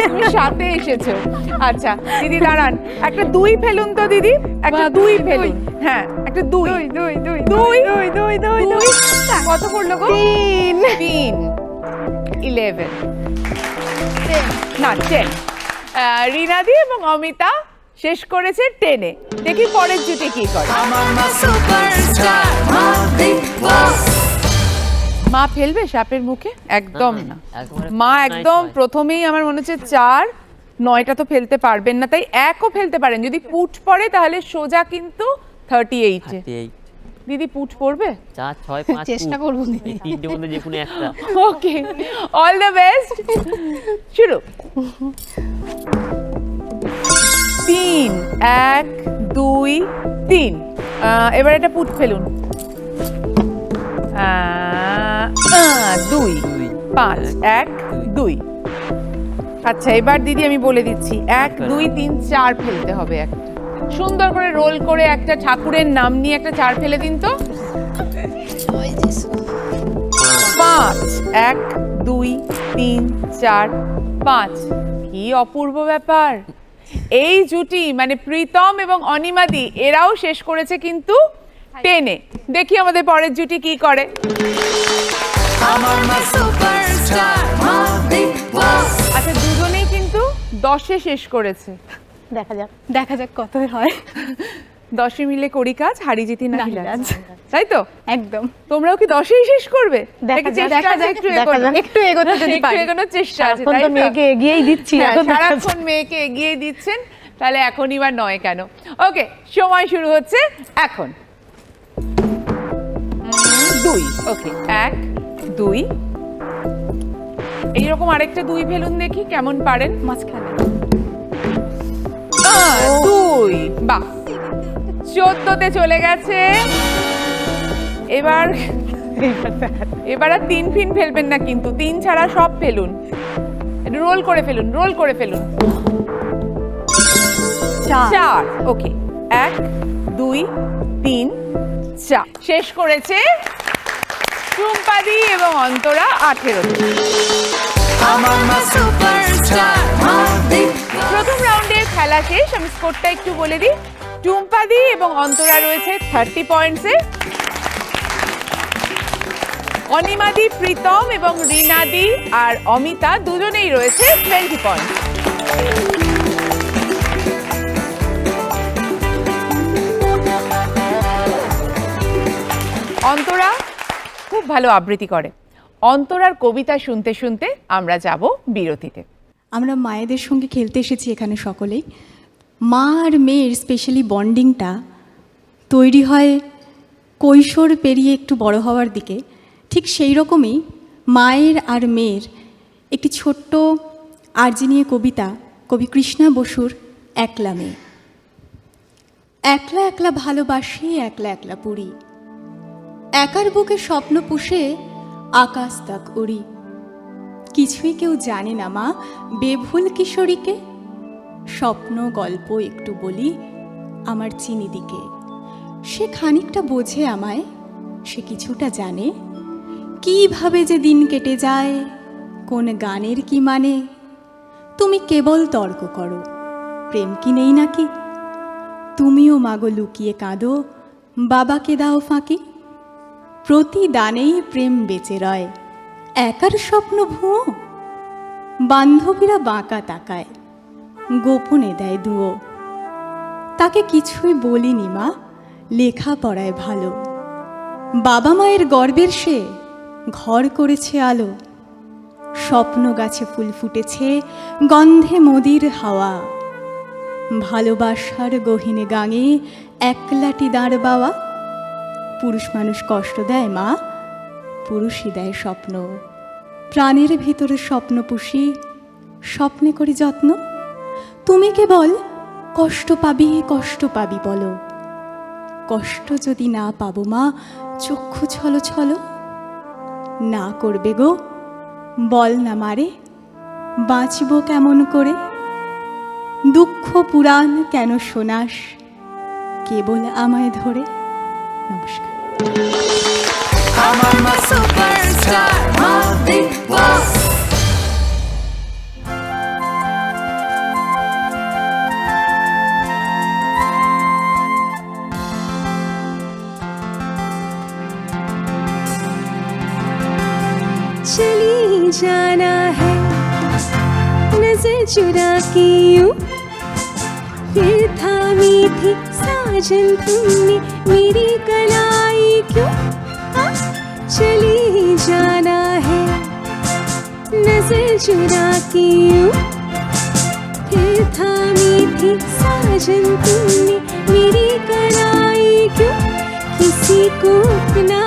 তুমি সাথে এসেছো। আচ্ছা দিদি দাঁড়ান, একটা 2 ফেলুন তো দিদি, একটা 2 ফেলুন। হ্যাঁ একটা 2 কত পড়লো গো? 3 11 না 10। রিনাদি এবং অমিতা শেষ করেছে 10-এ। দেখি পরের জুটি কি করে। আমার মা সুপারস্টার মা দিবস মা ফেলবে সাপের মুখে? একদম না। একেবারে মা নাই একদম পায়। প্রথমেই আমার মনে হচ্ছে 4 9টা তো ফেলতে পারবেন না, তাই 1ও ফেলতে পারেন। যদি পুট পড়ে তাহলে সোজা কিন্তু 38-এ। 38 দিদি পুট পড়বে? 4 6 5 চেষ্টা করবো এই তিনটের মধ্যে যে কোনো একটা। ওকে, অল দ্য বেস্ট। শুরু। 3 1 2 3। এবার এটা পুট ফেলুন। 2 5 1 2। আচ্ছা এবার দিদি আমি বলে দিচ্ছি, 1 2 3 4 ফেলতে হবে। একটা সুন্দর করে রোল করে একটা ঠাকুরের নাম নিয়ে একটা 4 ফেলে দিন তো। 5 1 2 3 4 5 কি অপূর্ব ব্যাপার। এই জুটি মানে প্রীতম এবং অনিমাদি এরাও শেষ করেছে কিন্তু 10-এ। দেখি আমাদের পরের জুটি কি করে। আমার মা সুপারস্টার মা বিগ বস আচ্ছা দুজনেই কিন্তু 10-এ শেষ করেছে। দেখা যাক কত হয়। 10-এ মিলে করি কাজ, হারি জিতি না নাহি লাজ। তাই তো? একদম। তোমরাও কি 10-এই শেষ করবে? দেখা যাক, চেষ্টা আছে একটু এগোনো। একটু এগোতে যদি একটু পারি। এগোনোর চেষ্টা আছে এখন তাই তো তো? মেয়েকে এগিয়েই দিচ্ছি, হ্যাঁ, এখন দেখা যাক। সারাক্ষণ মেয়েকে এগিয়ে দিচ্ছেন, তাহলে এখনই বা নয় কেন? ওকে, সময় শুরু হচ্ছে এখন। 2 ওকে 1 2 এইরকম আরেকটা 2 ফেলুন দেখি কেমন পারেন। মাঝখানে 2 বাহ 14-তে চলে গেছে। এবার আর 3 ফিন ফেলবেন না কিন্তু, 3 ছাড়া সব ফেলুন। রোল করে ফেলুন, রোল করে ফেলুন। 4 ওকে 1 2 3 4 শেষ করেছে টুম্পাদি এবং অন্তরা 18-তে। আমার মা সুপারস্টার মা বিগ প্রথম রাউন্ডের খেলা শেষ। আমি স্কোরটা একটু বলে দিই। টুম্পাদি এবং অন্তরা রয়েছে 30 পয়েন্টসে। অনিমাদি, প্রীতম এবং রিনাদি আর অমিতা দুজনেই রয়েছে 20 পয়েন্ট। অন্তরা খুব ভালো আবৃত্তি করে। অন্তরার কবিতা শুনতে শুনতে আমরা যাব বিরতিতে। আমরা মায়েদের সঙ্গে খেলতে এসেছি এখানে সকলেই। মা আর মেয়ের স্পেশালি বন্ডিংটা তৈরি হয় কৈশোর পেরিয়ে একটু বড় হওয়ার দিকে। ঠিক সেই রকমই মায়ের আর মেয়ের একটি ছোট্ট আর্জি নিয়ে কবিতা, কবি কৃষ্ণা বসুর একলা মেয়ে। একলা একলা ভালোবাসি, একলা একলা পুরি, একার বুকে স্বপ্ন পুষে আকাশ তাক উড়ি। কিছুই কেউ জানে না মা বেভুল কিশোরীকে, স্বপ্ন গল্প একটু বলি আমার চিনিদিকে। সে খানিকটা বোঝে আমায়, সে কিছুটা জানে কিভাবে যে দিন কেটে যায়, কোন গানের কি মানে। তুমি কেবল তর্ক করো, প্রেম কি নেই নাকি? তুমিও মাগো লুকিয়ে কাঁদো, বাবাকে দাও ফাঁকি। প্রতিদানেই প্রেম বেঁচে রয়, একার স্বপ্ন ভুয়ো। বান্ধবীরা বাঁকা তাকায়, গোপনে দেয় দুয়ো। তাকে কিছুই বলিনি মা, লেখাপড়ায় ভালো। বাবা মায়ের গর্বের সে ঘর করেছে আলো। স্বপ্ন গাছে ফুল ফুটেছে, গন্ধে মদির হাওয়া। ভালোবাসার গহীনে গাঙে একলাটি দাঁড় বাওয়া। পুরুষ মানুষ কষ্ট দেয় মা, পুরুষই দেয় স্বপ্ন। প্রাণের ভিতরে স্বপ্ন পুষি, স্বপ্নে করি যত্ন। তুমি কেবল কষ্ট পাবি বলো। কষ্ট যদি না পাবো মা, চক্ষু ছলো ছলো। না করবে গো বল না মারে, বাঁচব কেমন করে? দুঃখ পুরাণ কেন শোনাস কেবল আমায় ধরে? নমস্কার। আমার মা সুপারস্টার মা বিগ বস चली जाना है नजर चुरा के यूं, फिर थामी थी साजन तुमने मेरी कलाई क्यों? चली जाना है नजर चुरा के यूं, फिर थामी थी साजन तुमने मेरी कलाई क्यों? किसी को अपना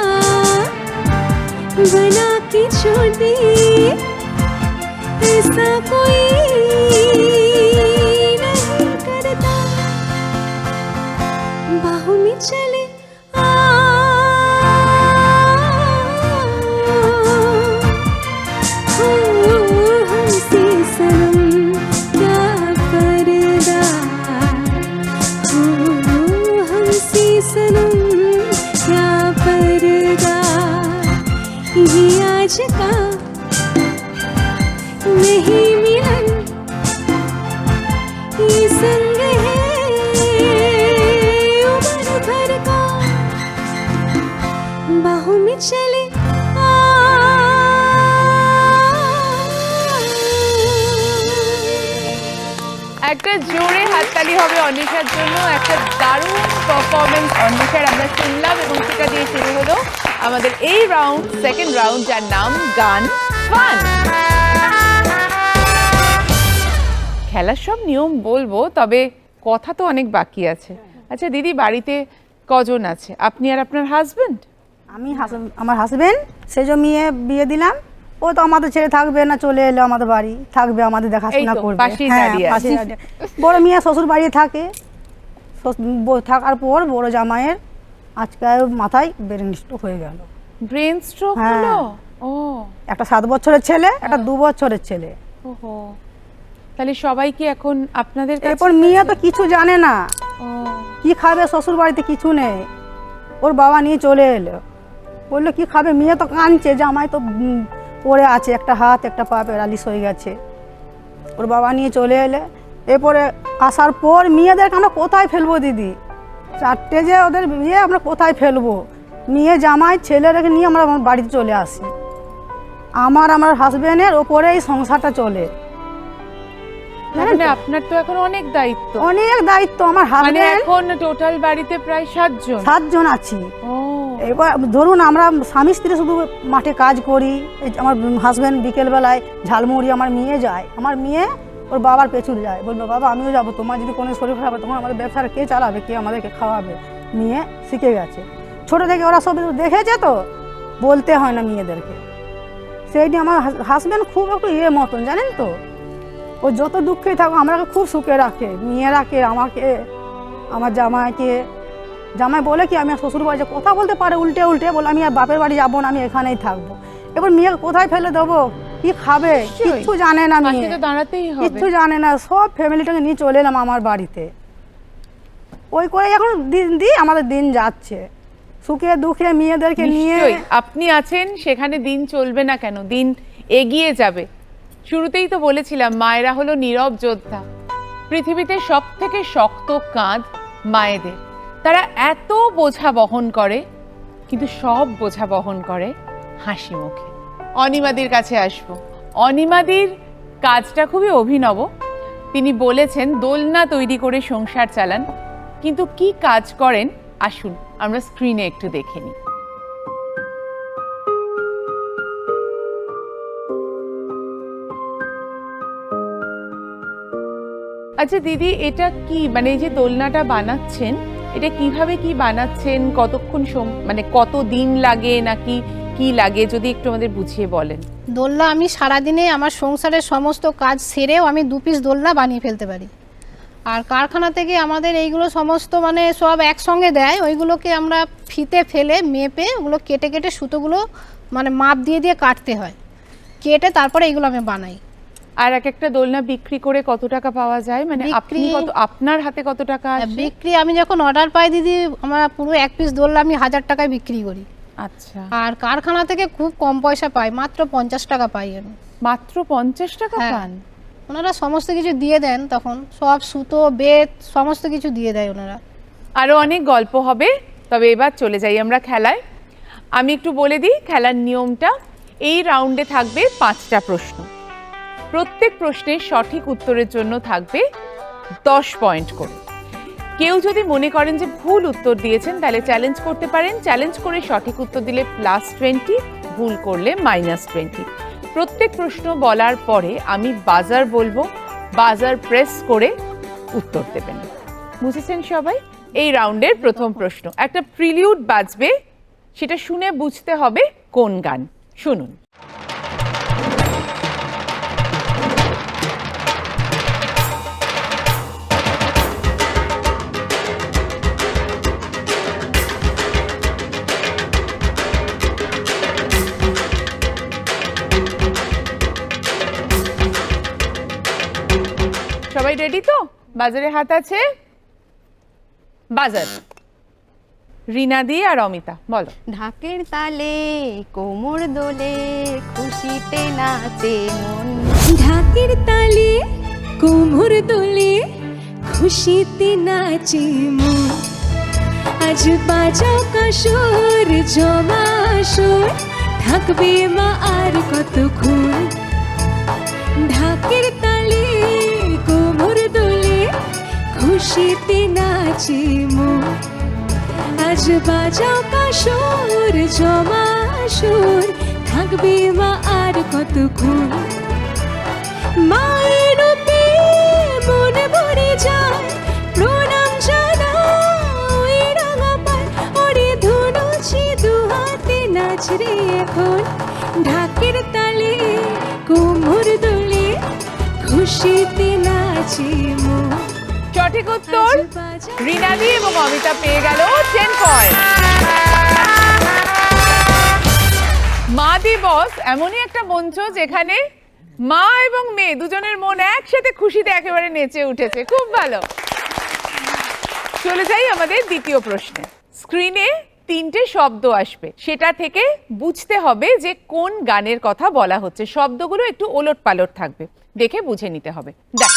बना के छोड़ दे, ऐसा कोई नहीं करता। बाहों में चले हमसे सनम क्या पर्दा, हमसे सनम क्या पर्दा। ये आज नहीं मिलन ये संग है उम्र भर का बाहों में चले একটা জোরে হাততালি হবে অনিশার জন্য। একটা দারুণ পারফরমেন্স অনিশার আমরা শুনলাম এবং সেটা দিয়ে শুরু হলো আমাদের এই রাউন্ড, সেকেন্ড রাউন্ড, যার নাম গান ফান। খেলার সব নিয়ম বলবো, তবে কথা তো অনেক বাকি আছে। আচ্ছা দিদি, বাড়িতে কজন আছে? আপনি আর আপনার হাজবেন্ড? আমি আমার হাজবেন্ড, সেই যে মেয়ে বিয়ে দিলাম, ও তো আমাদের ছেড়ে থাকবে না, চলে এলো আমাদের বাড়ি, থাকবে আমাদের দেখাশোনা করবে। পাশেই দাঁড়িয়ে আছে। পাশেই দাঁড়িয়ে। বড় মেয়ে শ্বশুর বাড়ি থাকে, থাকার পর বড় জামাইয়ের আজকে মাথায় ব্রেন স্ট্রোক হয়ে গেল। ব্রেন স্ট্রোক হ্যাঁ। হলো? ও, একটা 7 বছরের ছেলে, একটা 2 বছরের ছেলে। ওহো, তাহলে সবাই কি এখন আপনাদের কাছে? এরপর মেয়ে তো কিছু জানে না, ও, কি খাবে, শ্বশুর বাড়িতে কিছু নেই। ওর বাবা নিয়ে চলে এলো, বললো কি খাবে, মেয়ে তো কাঁদছে, জামাই তো পড়ে আছে, একটা হাত একটা পা প্যারালিস হয়ে গেছে। ওর বাবা নিয়ে চলে এলে, এরপরে আসার পর মেয়েদেরকে আমরা কোথায় ফেলবো দিদি? 4টে যে ওদের বিয়ে, আমরা কোথায় ফেলবো? মেয়ে জামাই ছেলেটাকে নিয়ে আমরা আমার বাড়িতে চলে আসি। আমার হাজবেন্ডের ওপরে এই সংসারটা চলে। মানে আপনার তো এখন অনেক দায়িত্ব। অনেক দায়িত্ব। আমার মানে হাজবেন্ড এখন টোটাল বাড়িতে প্রায় 7 জন। 7 জন আছি। ও, এবার ধরুন আমরা স্বামী স্ত্রী শুধু মাঠে কাজ করি, এই যে আমার হাজব্যান্ড বিকেলবেলায় ঝালমুড়ি, আমার মেয়ে যায়, আমার মেয়ে ওর বাবার পেছনে যায়, বলবে বাবা আমিও যাবো, তোমার যদি কোনো শরীর খারাপ হয় তখন আমাদের ব্যবসাটা কে চালাবে, কে আমাদেরকে খাওয়াবে? মেয়ে শিখে গেছে, ছোটো থেকে ওরা সব দেখেছে, তো বলতে হয় না মেয়েদেরকে। সেই নিয়ে আমার হাজব্যান্ড খুব একটু মতন, জানেন তো, ও যত দুঃখেই থাকো আমরাকে খুব সুখে রাখে, মেয়েরাকে, আমাকে, আমার জামাইকে। জামাই বলে কি আমি শ্বশুর বাড়ি কথা বলতে পারে উল্টে উল্টে, বলে আমি আর বাপের বাড়ি যাবো না, আমি এখানেই থাকবো। এবার মেয়ে কোথায় ফেলে দেবো, কি খাবে, কিচ্ছু জানে না, মেয়ে তো দাঁড়াতেই হবে, কিচ্ছু জানে না। সব ফ্যামিলিটাকে নিয়ে চলে এলাম আমার বাড়িতে, ওই করে এখন আমাদের দিন যাচ্ছে, সুখে দুঃখে মেয়েদেরকে নিয়ে। আপনি আছেন সেখানে, দিন চলবে না কেন? দিন এগিয়ে যাবে। শুরুতেই তো বলেছিলাম মায়েরা হলো নীরব যোদ্ধা। পৃথিবীতে সব থেকে শক্ত কাঁধ মায়েদের। তারা এত বোঝা বহন করে, কিন্তু সব বোঝা বহন করে হাসি মুখে। অনিমাদির কাছে আসবো। অনিমাদির কাজটা খুবই অভিনব। তিনি বলেছেন দোলনা তৈরি করে সংসার চালান, কিন্তু কি কাজ করেন আসুন আমরা স্ক্রিনে একটু দেখে নিই। আচ্ছা দিদি, এটা কি, মানে এই যে দোলনাটা বানাচ্ছেন, এটা কিভাবে কি বানাচ্ছেন, কতক্ষণ মানে কত দিন লাগে, নাকি কি লাগে, যদি একটু আমাদের বুঝিয়ে বলেন। দোলনা আমি সারাদিনে আমার সংসারের সমস্ত কাজ সেরেও আমি 2 পিস দোলনা বানিয়ে ফেলতে পারি। আর কারখানা থেকে আমাদের এইগুলো সমস্ত মানে সব একসঙ্গে দেয়, ওইগুলোকে আমরা ফিতে ফেলে মেপে ওগুলো কেটে কেটে সুতোগুলো মানে মাপ দিয়ে দিয়ে কাটতে হয়, কেটে তারপরে এইগুলো আমি বানাই। আর এক একটা দোলনা বিক্রি করে কত টাকা পাওয়া যায়, মানে আপনি আপনার হাতে কত টাকা আসে? বিক্রি আমি যখন অর্ডার পাই দিদি, আমার পুরো 1 পিস দোলনা আমি 1000 টাকায় বিক্রি করি। আচ্ছা। আর কারখানা থেকে খুব কম পয়সা পাই, মাত্র 50 টাকা পাই আমি। মাত্র 50 টাকা পান? ওনারা সমস্ত কিছু দিয়ে দেন, তখন সব সুতো বেত সমস্ত কিছু দিয়ে দেয় ওনারা। আরো অনেক গল্প হবে, তবে এবার চলে যাই আমরা খেলায়। আমি একটু বলে দিই খেলার নিয়মটা। এই রাউন্ডে থাকবে 5টা প্রশ্ন। প্রত্যেক প্রশ্নের সঠিক উত্তরের জন্য থাকবে 10 পয়েন্ট করে। কেউ যদি মনে করেন যে ভুল উত্তর দিয়েছেন, তাহলে চ্যালেঞ্জ করতে পারেন। চ্যালেঞ্জ করে সঠিক উত্তর দিলে +20, ভুল করলে -20। প্রত্যেক প্রশ্ন বলার পরে আমি বাজার বলবো, বাজার প্রেস করে উত্তর দেবেন। বুঝেছেন সবাই? এই রাউন্ডের প্রথম প্রশ্ন, একটা প্রিলিউড বাজবে, সেটা শুনে বুঝতে হবে কোন গান। শুনুন। সবাই রেডি তো? বাজারে হাত আছে? বাজার রিনাদি আর অমিতা বলো। ঢাকের তালে কোমর দোলে খুশিতে নাচে মন। ঢাকের তালে কোমর দোলে খুশিতে নাচে মন। আজ বাজাও কাসর জমা আসর, থাকবে মা আর কতক্ষণ। ঢাকের তালে কোমর দোলে খুশিতে নাচে মন। আজ বাজাও কাসর জমা আসর, থাকবে মা আর কতক্ষণ। মায়ের রূপে মন ভরে যায়, প্রণাম জানাই রাঙা পায়। ওরে ধুনুচি দুহাতে নাচ রে এখন। ঢাকের তালে কোমর দোলে খুশিতে নাচে মন। সঠিক উত্তর রিনাদি এবং অমিতা পেয়ে গেল 10 পয়েন্ট। মা দিবস এমনই একটা মঞ্চ যেখানে মা এবং মেয়ে দুজনের মন একসাথে খুশিতে একেবারে নেচে উঠেছে, খুব ভালো। চলে যাই আমাদের দ্বিতীয় প্রশ্নে। স্ক্রিনে 3টে শব্দ আসবে, সেটা থেকে বুঝতে হবে যে কোন গানের কথা বলা হচ্ছে। শব্দগুলো একটু ওলটপালট থাকবে, দেখে বুঝে নিতে হবে। দেখ,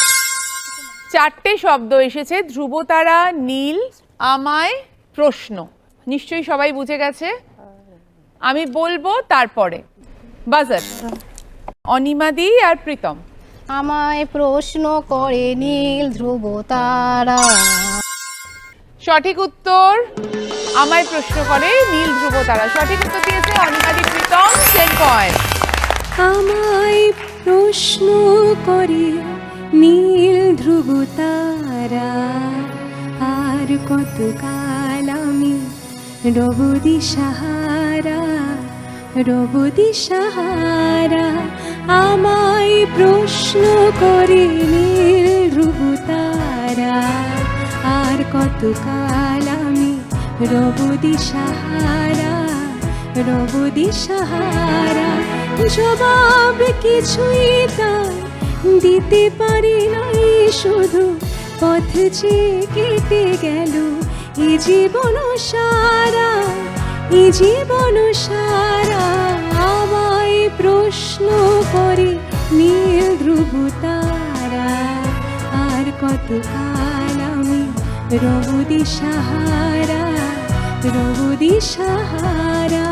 4টে শব্দ এসেছে, ধ্রুবতারা, নীল, আমায়, প্রশ্ন। নিশ্চয়ই সবাই বুঝে গেছে। আমি বলবো তারপরে বাজার। অনিমাদি আর প্রীতম। আমায় প্রশ্ন করে নীল ধ্রুব তারা। সঠিক উত্তর আমায় প্রশ্ন করে নীল ধ্রুব তারা। সঠিক উত্তর দিয়েছে অনিমাদি, প্রীতম, 10 পয়েন্ট। আমায় প্রশ্ন করে নীল ধ্রুব তারা, আর কতকাল আমি রব দিশাহারা, রব দিশাহারা। আমায় প্রশ্ন করে নীল ধ্রুব তারা, আর কতকাল আমি রব দিশাহারা, রব দিশাহারা। জবাব কিছুই তার দিতে পারি নাই, শুধু পথ যে কেটে গেল এ জীবন সারা, এ জীবন সারা। আমায় প্রশ্ন করে নীল ধ্রুব তারা, আর কতকাল আমি রব দিশাহারা, রব দিশাহারা।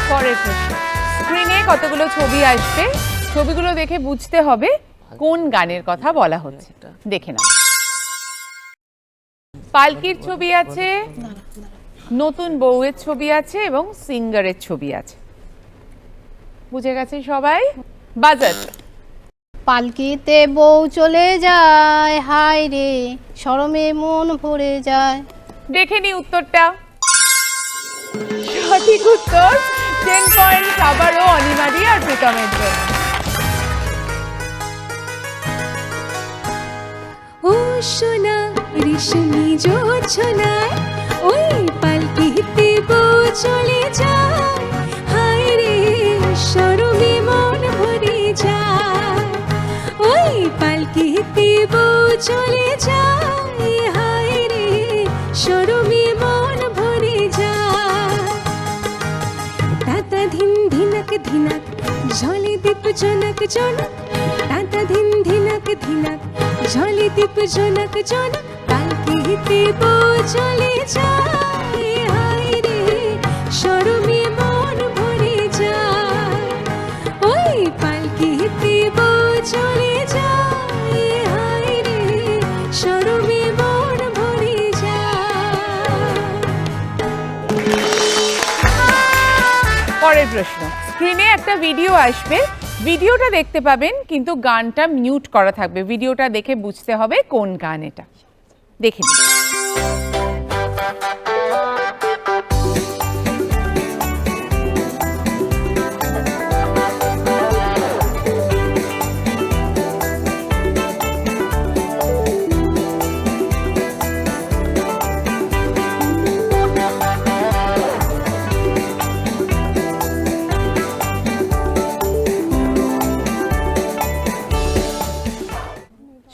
পরের প্রশ্ন। স্ক্রিনে কতগুলো ছবি আসবে, ছবিগুলো দেখে বুঝতে হবে কোন গানের কথা বলা হচ্ছে। দেখে নাও। পালকির ছবি আছে, নতুন বউয়ের ছবি আছে এবং সিঙ্গারের ছবি আছে। বুঝে গেছে সবাই? বাজার। পালকিতে বউ চলে যায়, হায় রে শরমে মন ভরে যায়। দেখে নি উত্তরটা। সঠিক উত্তর, 10 পয়েন্ট আবারও অনিমাদি আর প্রীতমের জন্য। ও সোনা রেশমি জোছনায়, ওই পালকিতে বউ চলে যায়, হায় রে শরমে মন ভরে যায়। ওই পালকিতে বউ চলে যায়, হায় রে শরমে মন ভরে যায়। তাতা ধিন ধিনক ধিনক ঝলে দীপ জনক জনক, তাতা ধিন ধিনক ধিনক ঝলে দীপ জনক জনক। পালকিতে বউ চলে যায়, হায় রে শরমে মন ভরে যায়। ওই পালকিতে বউ চলে যায়, হায় রে শরমে মন ভরে যায়। পরের প্রশ্ন। স্ক্রিনে একটা ভিডিও আসবে, ভিডিওটা দেখতে পাবেন কিন্তু গানটা মিউট করা থাকবে। ভিডিওটা দেখে বুঝতে হবে কোন গান এটা। দেখে নিন।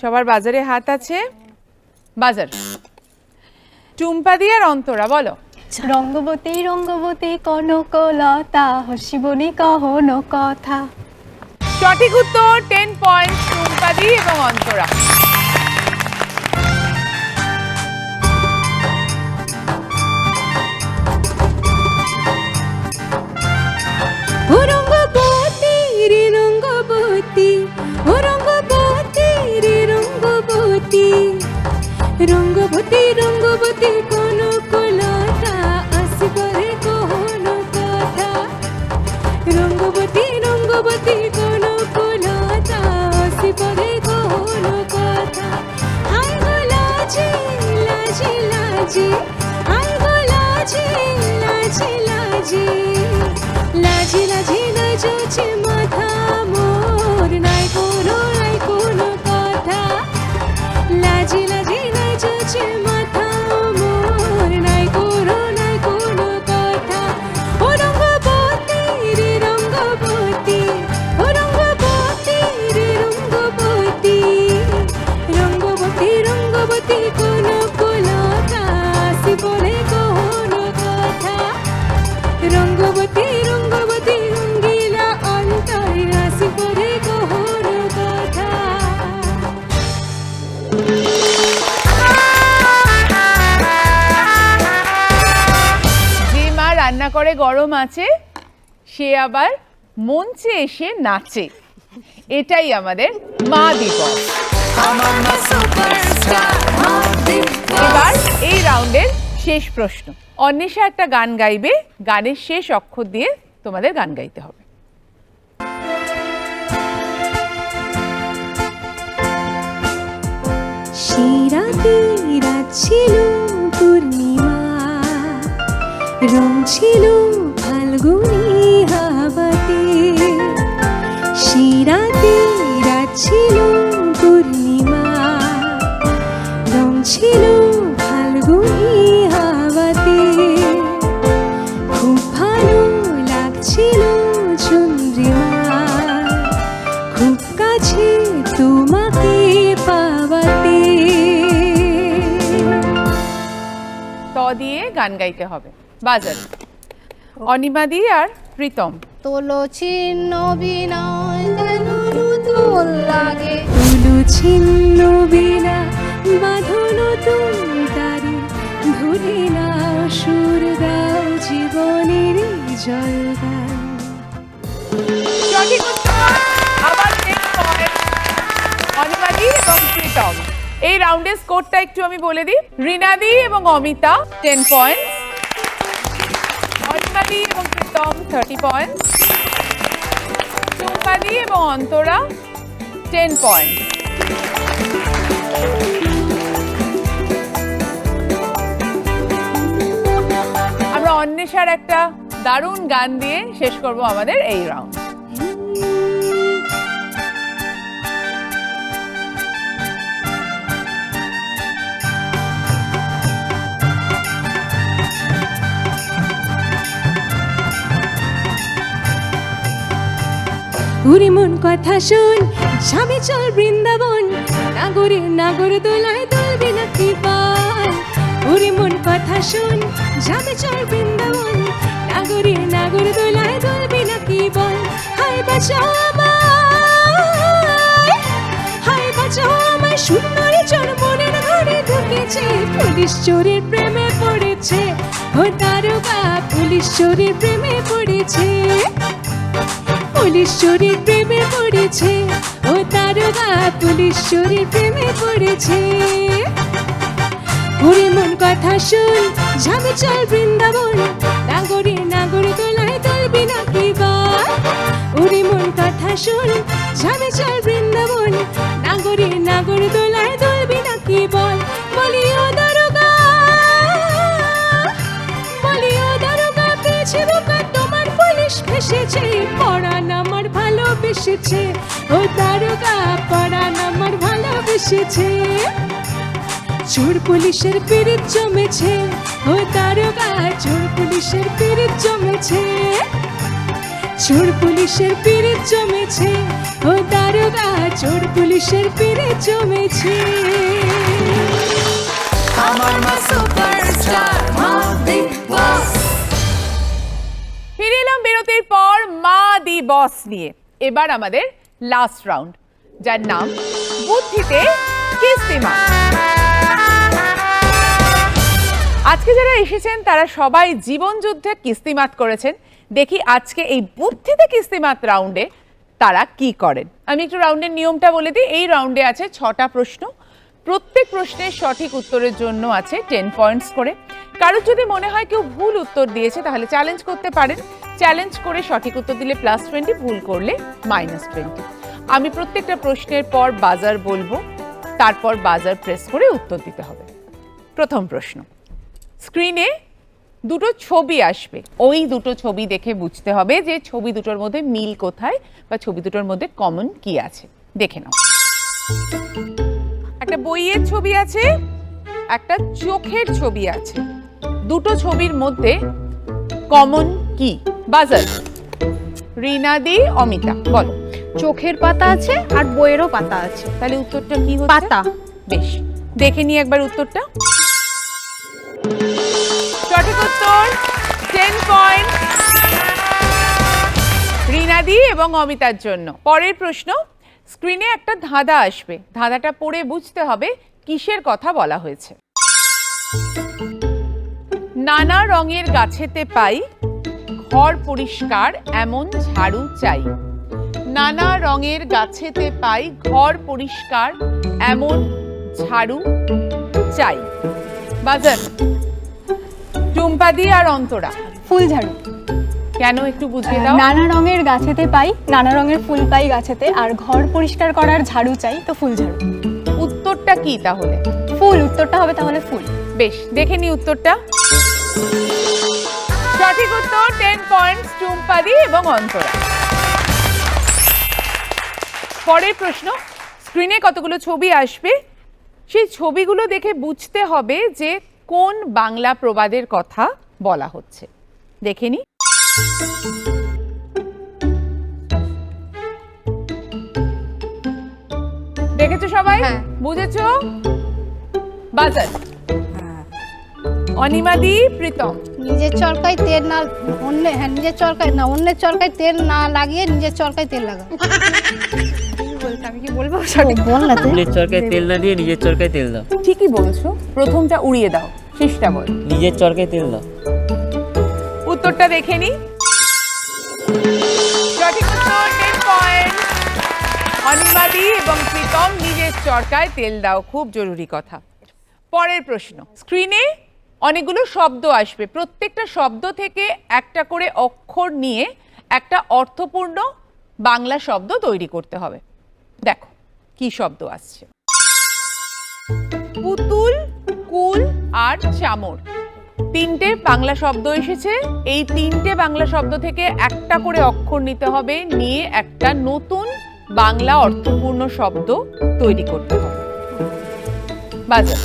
সবার বাজারে হাত আছে? বাজার। টুম্পাদি আর অন্তরা বলো। রঙ্গবতী রঙ্গবতী কনকলতা হসিবনি কহন কথা। সঠিক উত্তর, 10 পয়েন্ট টুম্পাদি এবং অন্তরা। ও রঙ্গবতী রে রঙ্গবতী, ও রঙ্গবতী রে রঙ্গবতী, রঙ্গবতী রঙ্গবতী কনকলতা আসিবরে কহন কথা, রঙ্গবতী রঙ্গবতী কনকলতা আসিবরে কহন কথা। হাই গো লাজে লাজে লাজে, হাই গো লাজে লাজে লাজে, লাজে লাজে লাজছে মাথা মোর, নাই কোনো কথা, লাজে লাজে লাজছে মাথা মোর, নাই কোনো কথা। ও রঙ্গবতী রে রঙ্গবতী, ও রঙ্গবতী রে রঙ্গবতী, রঙ্গবতী রঙ্গবতী কনকলতা আসিবরে কহন কথা, রঙ্গবতী রঙ্গবতী রঙ্গিলা অন্তর আসিবরে কহন কথা। যে মা রান্না করে গরম আছে সে আবার মঞ্চে এসে নাচে, এটাই আমাদের মা দিবস। এবার এই রাউন্ডের শেষ প্রশ্ন। অন্বেষা একটা গান গাইবে, গানের শেষ অক্ষর দিয়ে তোমাদের গান গাইতে হবে। শিরাতে রাত ছিল পূর্ণিমা, রং ছিল ফাল্গুনি হাওয়াতে, শিরাতে রাত ছিল পূর্ণিমা, রং ছিল ফাল্গুনি হাওয়াতে, খুব ভালো লাগছিল চন্দ্রিমা, খুব কাছে তোমাকে পাওয়াতে। ত দিয়ে গান গাইতে হবে। বাজার। অনিমাদি আর প্রীতম। তোলো ছিন্ন বিনয় যেন নতুন লাগে, তুলো ছিন্ন বিনা বাঁধন তারে, ধরে নাও সুর দাও জীবনের জলগান। সঠিক উত্তর, আবার 10 পয়েন্ট অনিমাদি এবং প্রীতম। এই রাউন্ডের স্কোরটা একটু আমি বলে দিই। রিনাদি এবং অমিতা 10 পয়েন্ট, অনিমাদি এবং প্রীতম 30 পয়েন্ট, টুম্পাদি এবং অন্তরা 10 পয়েন্ট। আমরা অন্বেষার একটা দারুণ গান দিয়ে শেষ করব আমাদের এই রাউন্ড। উরি মন কথা শোন, স্বামী চল বৃন্দাবন, নাগরে নাগর দোলায় দোলবি নাকি পাল। উরি মন কথা শোন, স্বামী চল বৃন্দাবন, নাগরে নাগর দোলায় দোলবি নাকি বল। হাই বাঁচাও আমায়, হাই বাঁচাও আমায়, সুন্দরী চোর মনের ঘরে ঢুকেছে, পুলিশ চোরের প্রেমে পড়েছে, ও দারোগা পুলিশ চোরের প্রেমে পড়েছে, পুলিশ চোরের প্রেমে পড়েছে, ও দারোগা পুলিশ চোরের প্রেমে পড়েছে। ওরে মন কথা শোন, যাবে চল বৃন্দাবন, নাগরে নাগর দোলায় দোলবি নাকি বল। ওরে মন কথা শোন, যাবে চল বৃন্দাবন, নাগরে নাগর দোলায় দোলবি নাকি বল। বলি ও দারোগা, বলি ও দারোগা, পেয়েছে বোকা তোমার পুলিশ ফেসেছে, পরাণ আমার ভালোবেসেছে, ও দারোগা পরাণ আমার ভালোবেসেছে। চোর পুলিশের পিরিত জমেছে, ও দারোগা চোর পুলিশের পিরিত জমেছে, চোর পুলিশের পিরিত জমেছে, ও দারোগা চোর পুলিশের পিরিত জমেছে। সুপারস্টার মা বিগ বস। ফিরে এলাম বিরতির পর মা দি বস নিয়ে। এবার আমাদের লাস্ট রাউন্ড, যার নাম বুদ্ধিতে কিস্তিমাত। আজকে যারা এসেছেন তারা সবাই জীবন যুদ্ধে কিস্তিমাত করেছেন। দেখি আজকে এই বুদ্ধিতে কিস্তিমাত রাউন্ডে তারা কি করেন। আমি একটু রাউন্ডের নিয়মটা বলে দিই। এই রাউন্ডে আছে 6টা প্রশ্ন, প্রত্যেক প্রশ্নের সঠিক উত্তরের জন্য আছে 10 পয়েন্টস করে। কারোর যদি মনে হয় কেউ ভুল উত্তর দিয়েছে তাহলে চ্যালেঞ্জ করতে পারেন, চ্যালেঞ্জ করে সঠিক উত্তর দিলে +20, ভুল করলে -20। আমি প্রত্যেকটা প্রশ্নের পর বাজার বলবো, তারপর বাজার প্রেস করে উত্তর দিতে হবে। প্রথম প্রশ্ন, স্ক্রিনে দুটো ছবি আসবে, ওই দুটো ছবি দেখে বুঝতে হবে যে ছবি দুটোর মধ্যে মিল কোথায় বা ছবি দুটোর মধ্যে কমন কি আছে। দেখে নাও, একটা বইয়ের ছবি আছে, একটা চোখের ছবি আছে, দুটো ছবির মধ্যে কমন কি? বাজার। রিনাদি, অমিতা বলো। চোখের পাতা আছে আর বইয়েরও পাতা আছে। তাহলে উত্তরটা কি হচ্ছে? পাতা। বেশ, দেখে নিই একবার উত্তরটা। সঠিক উত্তর, 10 পয়েন্ট রিনাদি এবং অমিতার জন্য। পরের প্রশ্ন, স্ক্রিনে একটা ধাঁধা আসবে, ধাঁধাটা পড়ে বুঝতে হবে কিসের কথা বলা হয়েছে। নানা রঙের গাছেতে পাই, ঘর পরিষ্কার এমন ঝাড়ু চাই। নানা রঙের গাছেতে পাই, ঘর পরিষ্কার এমন ঝাড়ু চাই। বাজার। টুম্পাদি আর অন্তরা। ফুল ঝাড়ু। কেন একটু বুঝিয়ে দাও। নানা রঙের গাছেতে পাই, নানা রঙের ফুল পাই গাছেতে, আর ঘর পরিষ্কার করার ঝাড়ু চাই, তো ফুল ঝাড়ু। উত্তরটা কি তাহলে? ফুল, উত্তরটা হবে তাহলে ফুল। বেশ, দেখে নি উত্তরটা। সঠিক উত্তর, 10 পয়েন্টস টুম্পাদি এবং অন্তরা। পরের প্রশ্ন, স্ক্রিনে কতগুলো ছবি আসবে, সেই ছবিগুলো দেখে বুঝতে হবে যে কোন বাংলা প্রবাদের কথা বলা হচ্ছে। দেখে নি। দেখেছো সবাই? বুঝেছো? বাজার। অনিমাদি, প্রীতম। নিজের চরকায় তেল না নিজের চরকায় না, অন্যের চরকায় তেল না লাগিয়ে নিজের চরকায় তেল লাগা। আমি কি বলবো সঠিক? বললা তুই। নিজের চরকায় তেল না দিয়ে নিজের চরকায় তেল দাও। ঠিকই বলছো, প্রথমটা উড়িয়ে দাও, শেষটা বল। নিজের চরকায় তেল দাও। উত্তরটা দেখে নি। সঠিক উত্তর, 10 পয়েন্ট অনিমাদি এবং প্রীতম। নিজের চরকায় তেল দাও, খুব জরুরি কথা। পরের প্রশ্ন, স্ক্রিনে অনেকগুলো শব্দ আসবে, প্রত্যেকটা শব্দ থেকে একটা করে অক্ষর নিয়ে একটা অর্থপূর্ণ বাংলা শব্দ তৈরি করতে হবে। দেখো কি শব্দ আসছে। পুতুল, কুল আর চামর, তিনটে বাংলা শব্দ এসেছে। এই তিনটে বাংলা শব্দ থেকে একটা করে অক্ষর নিতে হবে, নিয়ে একটা নতুন বাংলা অর্থপূর্ণ শব্দ তৈরি করতে হবে। বাজার।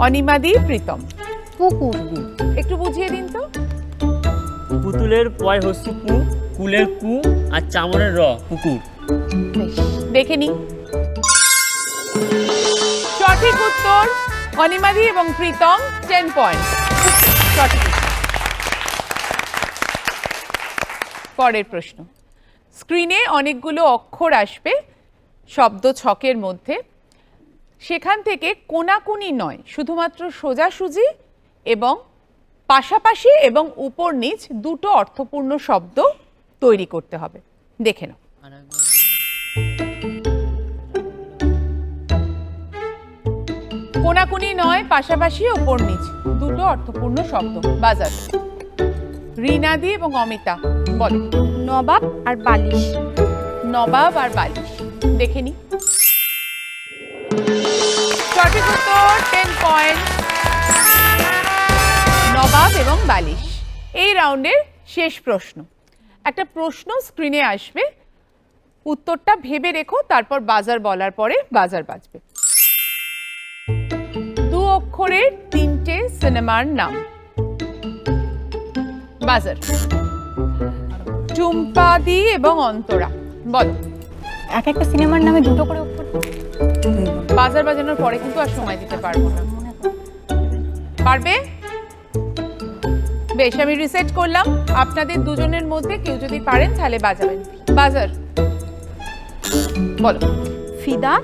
অনিমাদি, প্রীতম। পুকুর। একটু বুঝিয়ে দিন তো। পুতুলের পয় হস্যি পু, কুলের কু আর চামড়ের র, পুকুর। দেখে নি। সঠিক উত্তর, অনিমাদি এবং প্রীতম, 10 পয়েন্ট। সঠিক। পরের প্রশ্ন, স্ক্রিনে অনেকগুলো অক্ষর আসবে শব্দ ছকের মধ্যে, সেখান থেকে কোনাকুনি নয়, শুধুমাত্র সোজাসুজি এবং পাশাপাশি এবং উপর নিচ দুটো অর্থপূর্ণ শব্দ তৈরি করতে হবে। দেখে নাও। কোনাকুনি নয়, পাশাপাশি ওপর নিচ দুটো অর্থপূর্ণ শব্দ। বাজার। রিনাদি এবং অমিতা বলো। নবাব আর বালিশ। নবাব আর বালিশ, দেখে নি। সঠিক উত্তর, 10 পয়েন্ট নবাব এবং বালিশ। এই রাউন্ডের শেষ প্রশ্ন, একটা প্রশ্ন স্ক্রিনে আসবে, উত্তরটা ভেবে রেখো, তারপর বাজার বলার পরে বাজার বাজবে। 2 অক্ষরের 3টে সিনেমার নাম। বাজার। টুম্পাদি এবং অন্তরা বলো। এক একটা সিনেমার নামে দুটো করে অক্ষর। বাজার বাজানোর পরে কিন্তু আর সময় দিতে পারবো না। পারবে? বেশ, আমি রিসেট করলাম। আপনাদের দুজনের মধ্যে কেউ যদি পারেন তাহলে বাজাবেন। বাজার বলো। ফিদা,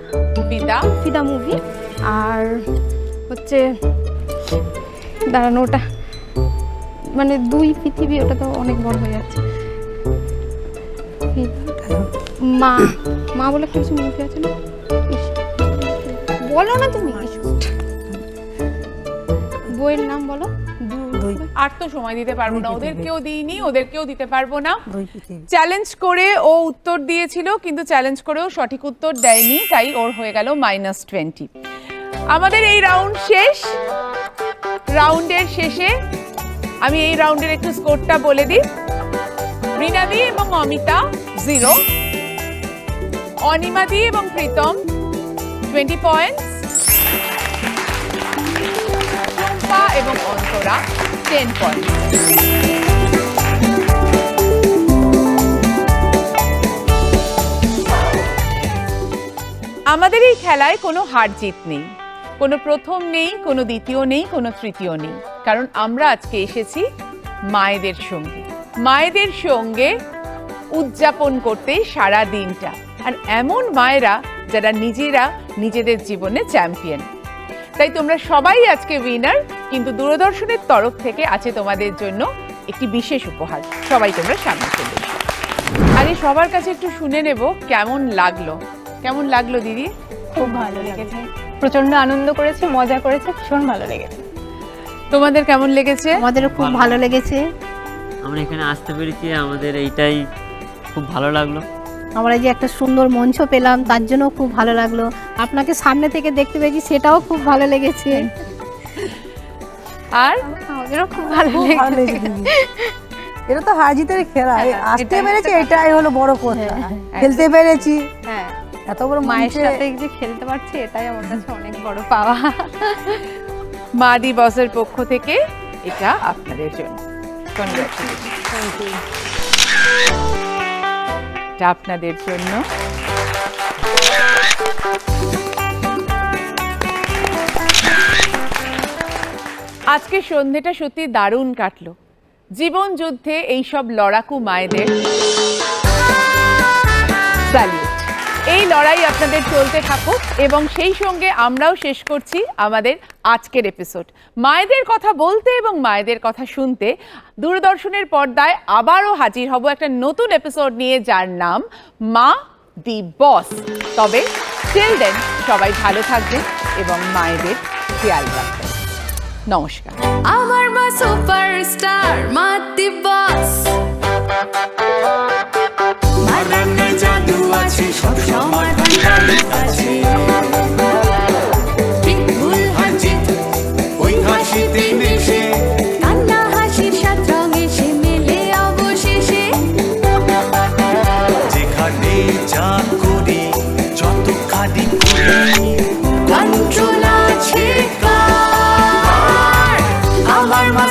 বিদা, ফিদা মুভি, আর হচ্ছে দাঁড়ানো ওটা মানে দুই পৃথিবী, ওটা তো অনেক বড় হয়ে যাচ্ছে। মা, মা বলে কিছু মুভি আছে না? ইস, বলো না তুমি কিছু, বইয়ের নাম বলো। আর তো সময় দিতে পারবো না, ওদেরকেও দিইনি, ওদেরকেও দিতে পারবো না। চ্যালেঞ্জ করে ও উত্তর দিয়েছিল, কিন্তু চ্যালেঞ্জ করেও সঠিক উত্তর দেয়নি, তাই ওর হয়ে গেল -20। আমাদের এই রাউন্ড শেষ। রাউন্ডের শেষে আমি এই রাউন্ডের একটু স্কোরটা বলে দিই। রিনাদি এবং অমিতা 0, অনিমাদি এবং প্রীতম 20 পয়েন্টস, টুম্পা এবং অন্তরা 10 পয়েন্ট। আমাদের এই খেলায় কোনো হার জিত নেই, কোনো প্রথম নেই, কোনো দ্বিতীয় নেই, কোনো তৃতীয় নেই, কারণ আমরা আজকে এসেছি মায়েদের সঙ্গে, মায়েদের সঙ্গে উদযাপন করতে সারা দিনটা। আর এমন মায়েরা যারা নিজেরা নিজেদের জীবনে চ্যাম্পিয়ন। তাই তোমরা সবাই আজকে উইনার, কিন্তু দূরদর্শনের তরফ থেকে আছে তোমাদের জন্য একটি বিশেষ উপহার। সবাই তোমরা সামনে চলে এসো। আরে সবার কাছে একটু শুনে নেব কেমন লাগলো। কেমন লাগলো দিদি? খুব ভালো লেগেছে, প্রচন্ড আনন্দ করেছে, মজা করেছে, ভীষণ ভালো লেগেছে। তোমাদের কেমন লেগেছে? আমাদেরও খুব ভালো লেগেছে। আমরা এখানে আসতে পেরেছি, আমাদের এইটাই খুব ভালো লাগলো। আমরা যে একটা সুন্দর মঞ্চ পেলাম তার জন্য খুব ভালো লাগলো। আপনাকে সামনে থেকে দেখতে পেয়েছি, সেটাও খুব ভালো লেগেছে। আর আমাদেরও খুব ভালো লেগেছে। এটা তো হার জিতের খেলা, আসতে পেরেছি এটাই হলো বড় কথা। খেলতে পেরেছি, হ্যাঁ, এত বড় মায়ের মঞ্চে সাথে যে খেলতে পারছি এটাই আমার কাছে অনেক বড় পাওয়া। মা দিবসের পক্ষ থেকে এটা আপনাদের জন্য। কনগ্রাচুলেশন, এটা আপনাদের জন্য। আজকে সন্ধ্যেটা সত্যি দারুণ কাটলো। জীবন যুদ্ধে এইসব লড়াকু মায়েদের স্যালিউট। এই লড়াই আপনাদের চলতে থাকুক, এবং সেই সঙ্গে আমরাও শেষ করছি আমাদের আজকের এপিসোড। মায়েদের কথা বলতে এবং মায়েদের কথা শুনতে দূরদর্শনের পর্দায় আবারও হাজির হব একটা নতুন এপিসোড নিয়ে, যার নাম মা দি বস। তবে টিল দেন সবাই ভালো থাকবেন এবং মায়েদের খেয়াল রাখবেন। নমস্কার। আমার মা সুপারস্টার, মা দি বস। মার রান্নায় জাদু আছে, সব সমাধান তার কাছে। ঠিক ভুল হাজিত ওই হাসিতে মিশে, কান্না হাসির সাত রঙে সে মেলে অবশেষে। যেখানে যা করি, যত কাঁদি করি, কন্ট্রোল আছে কার। আমার মা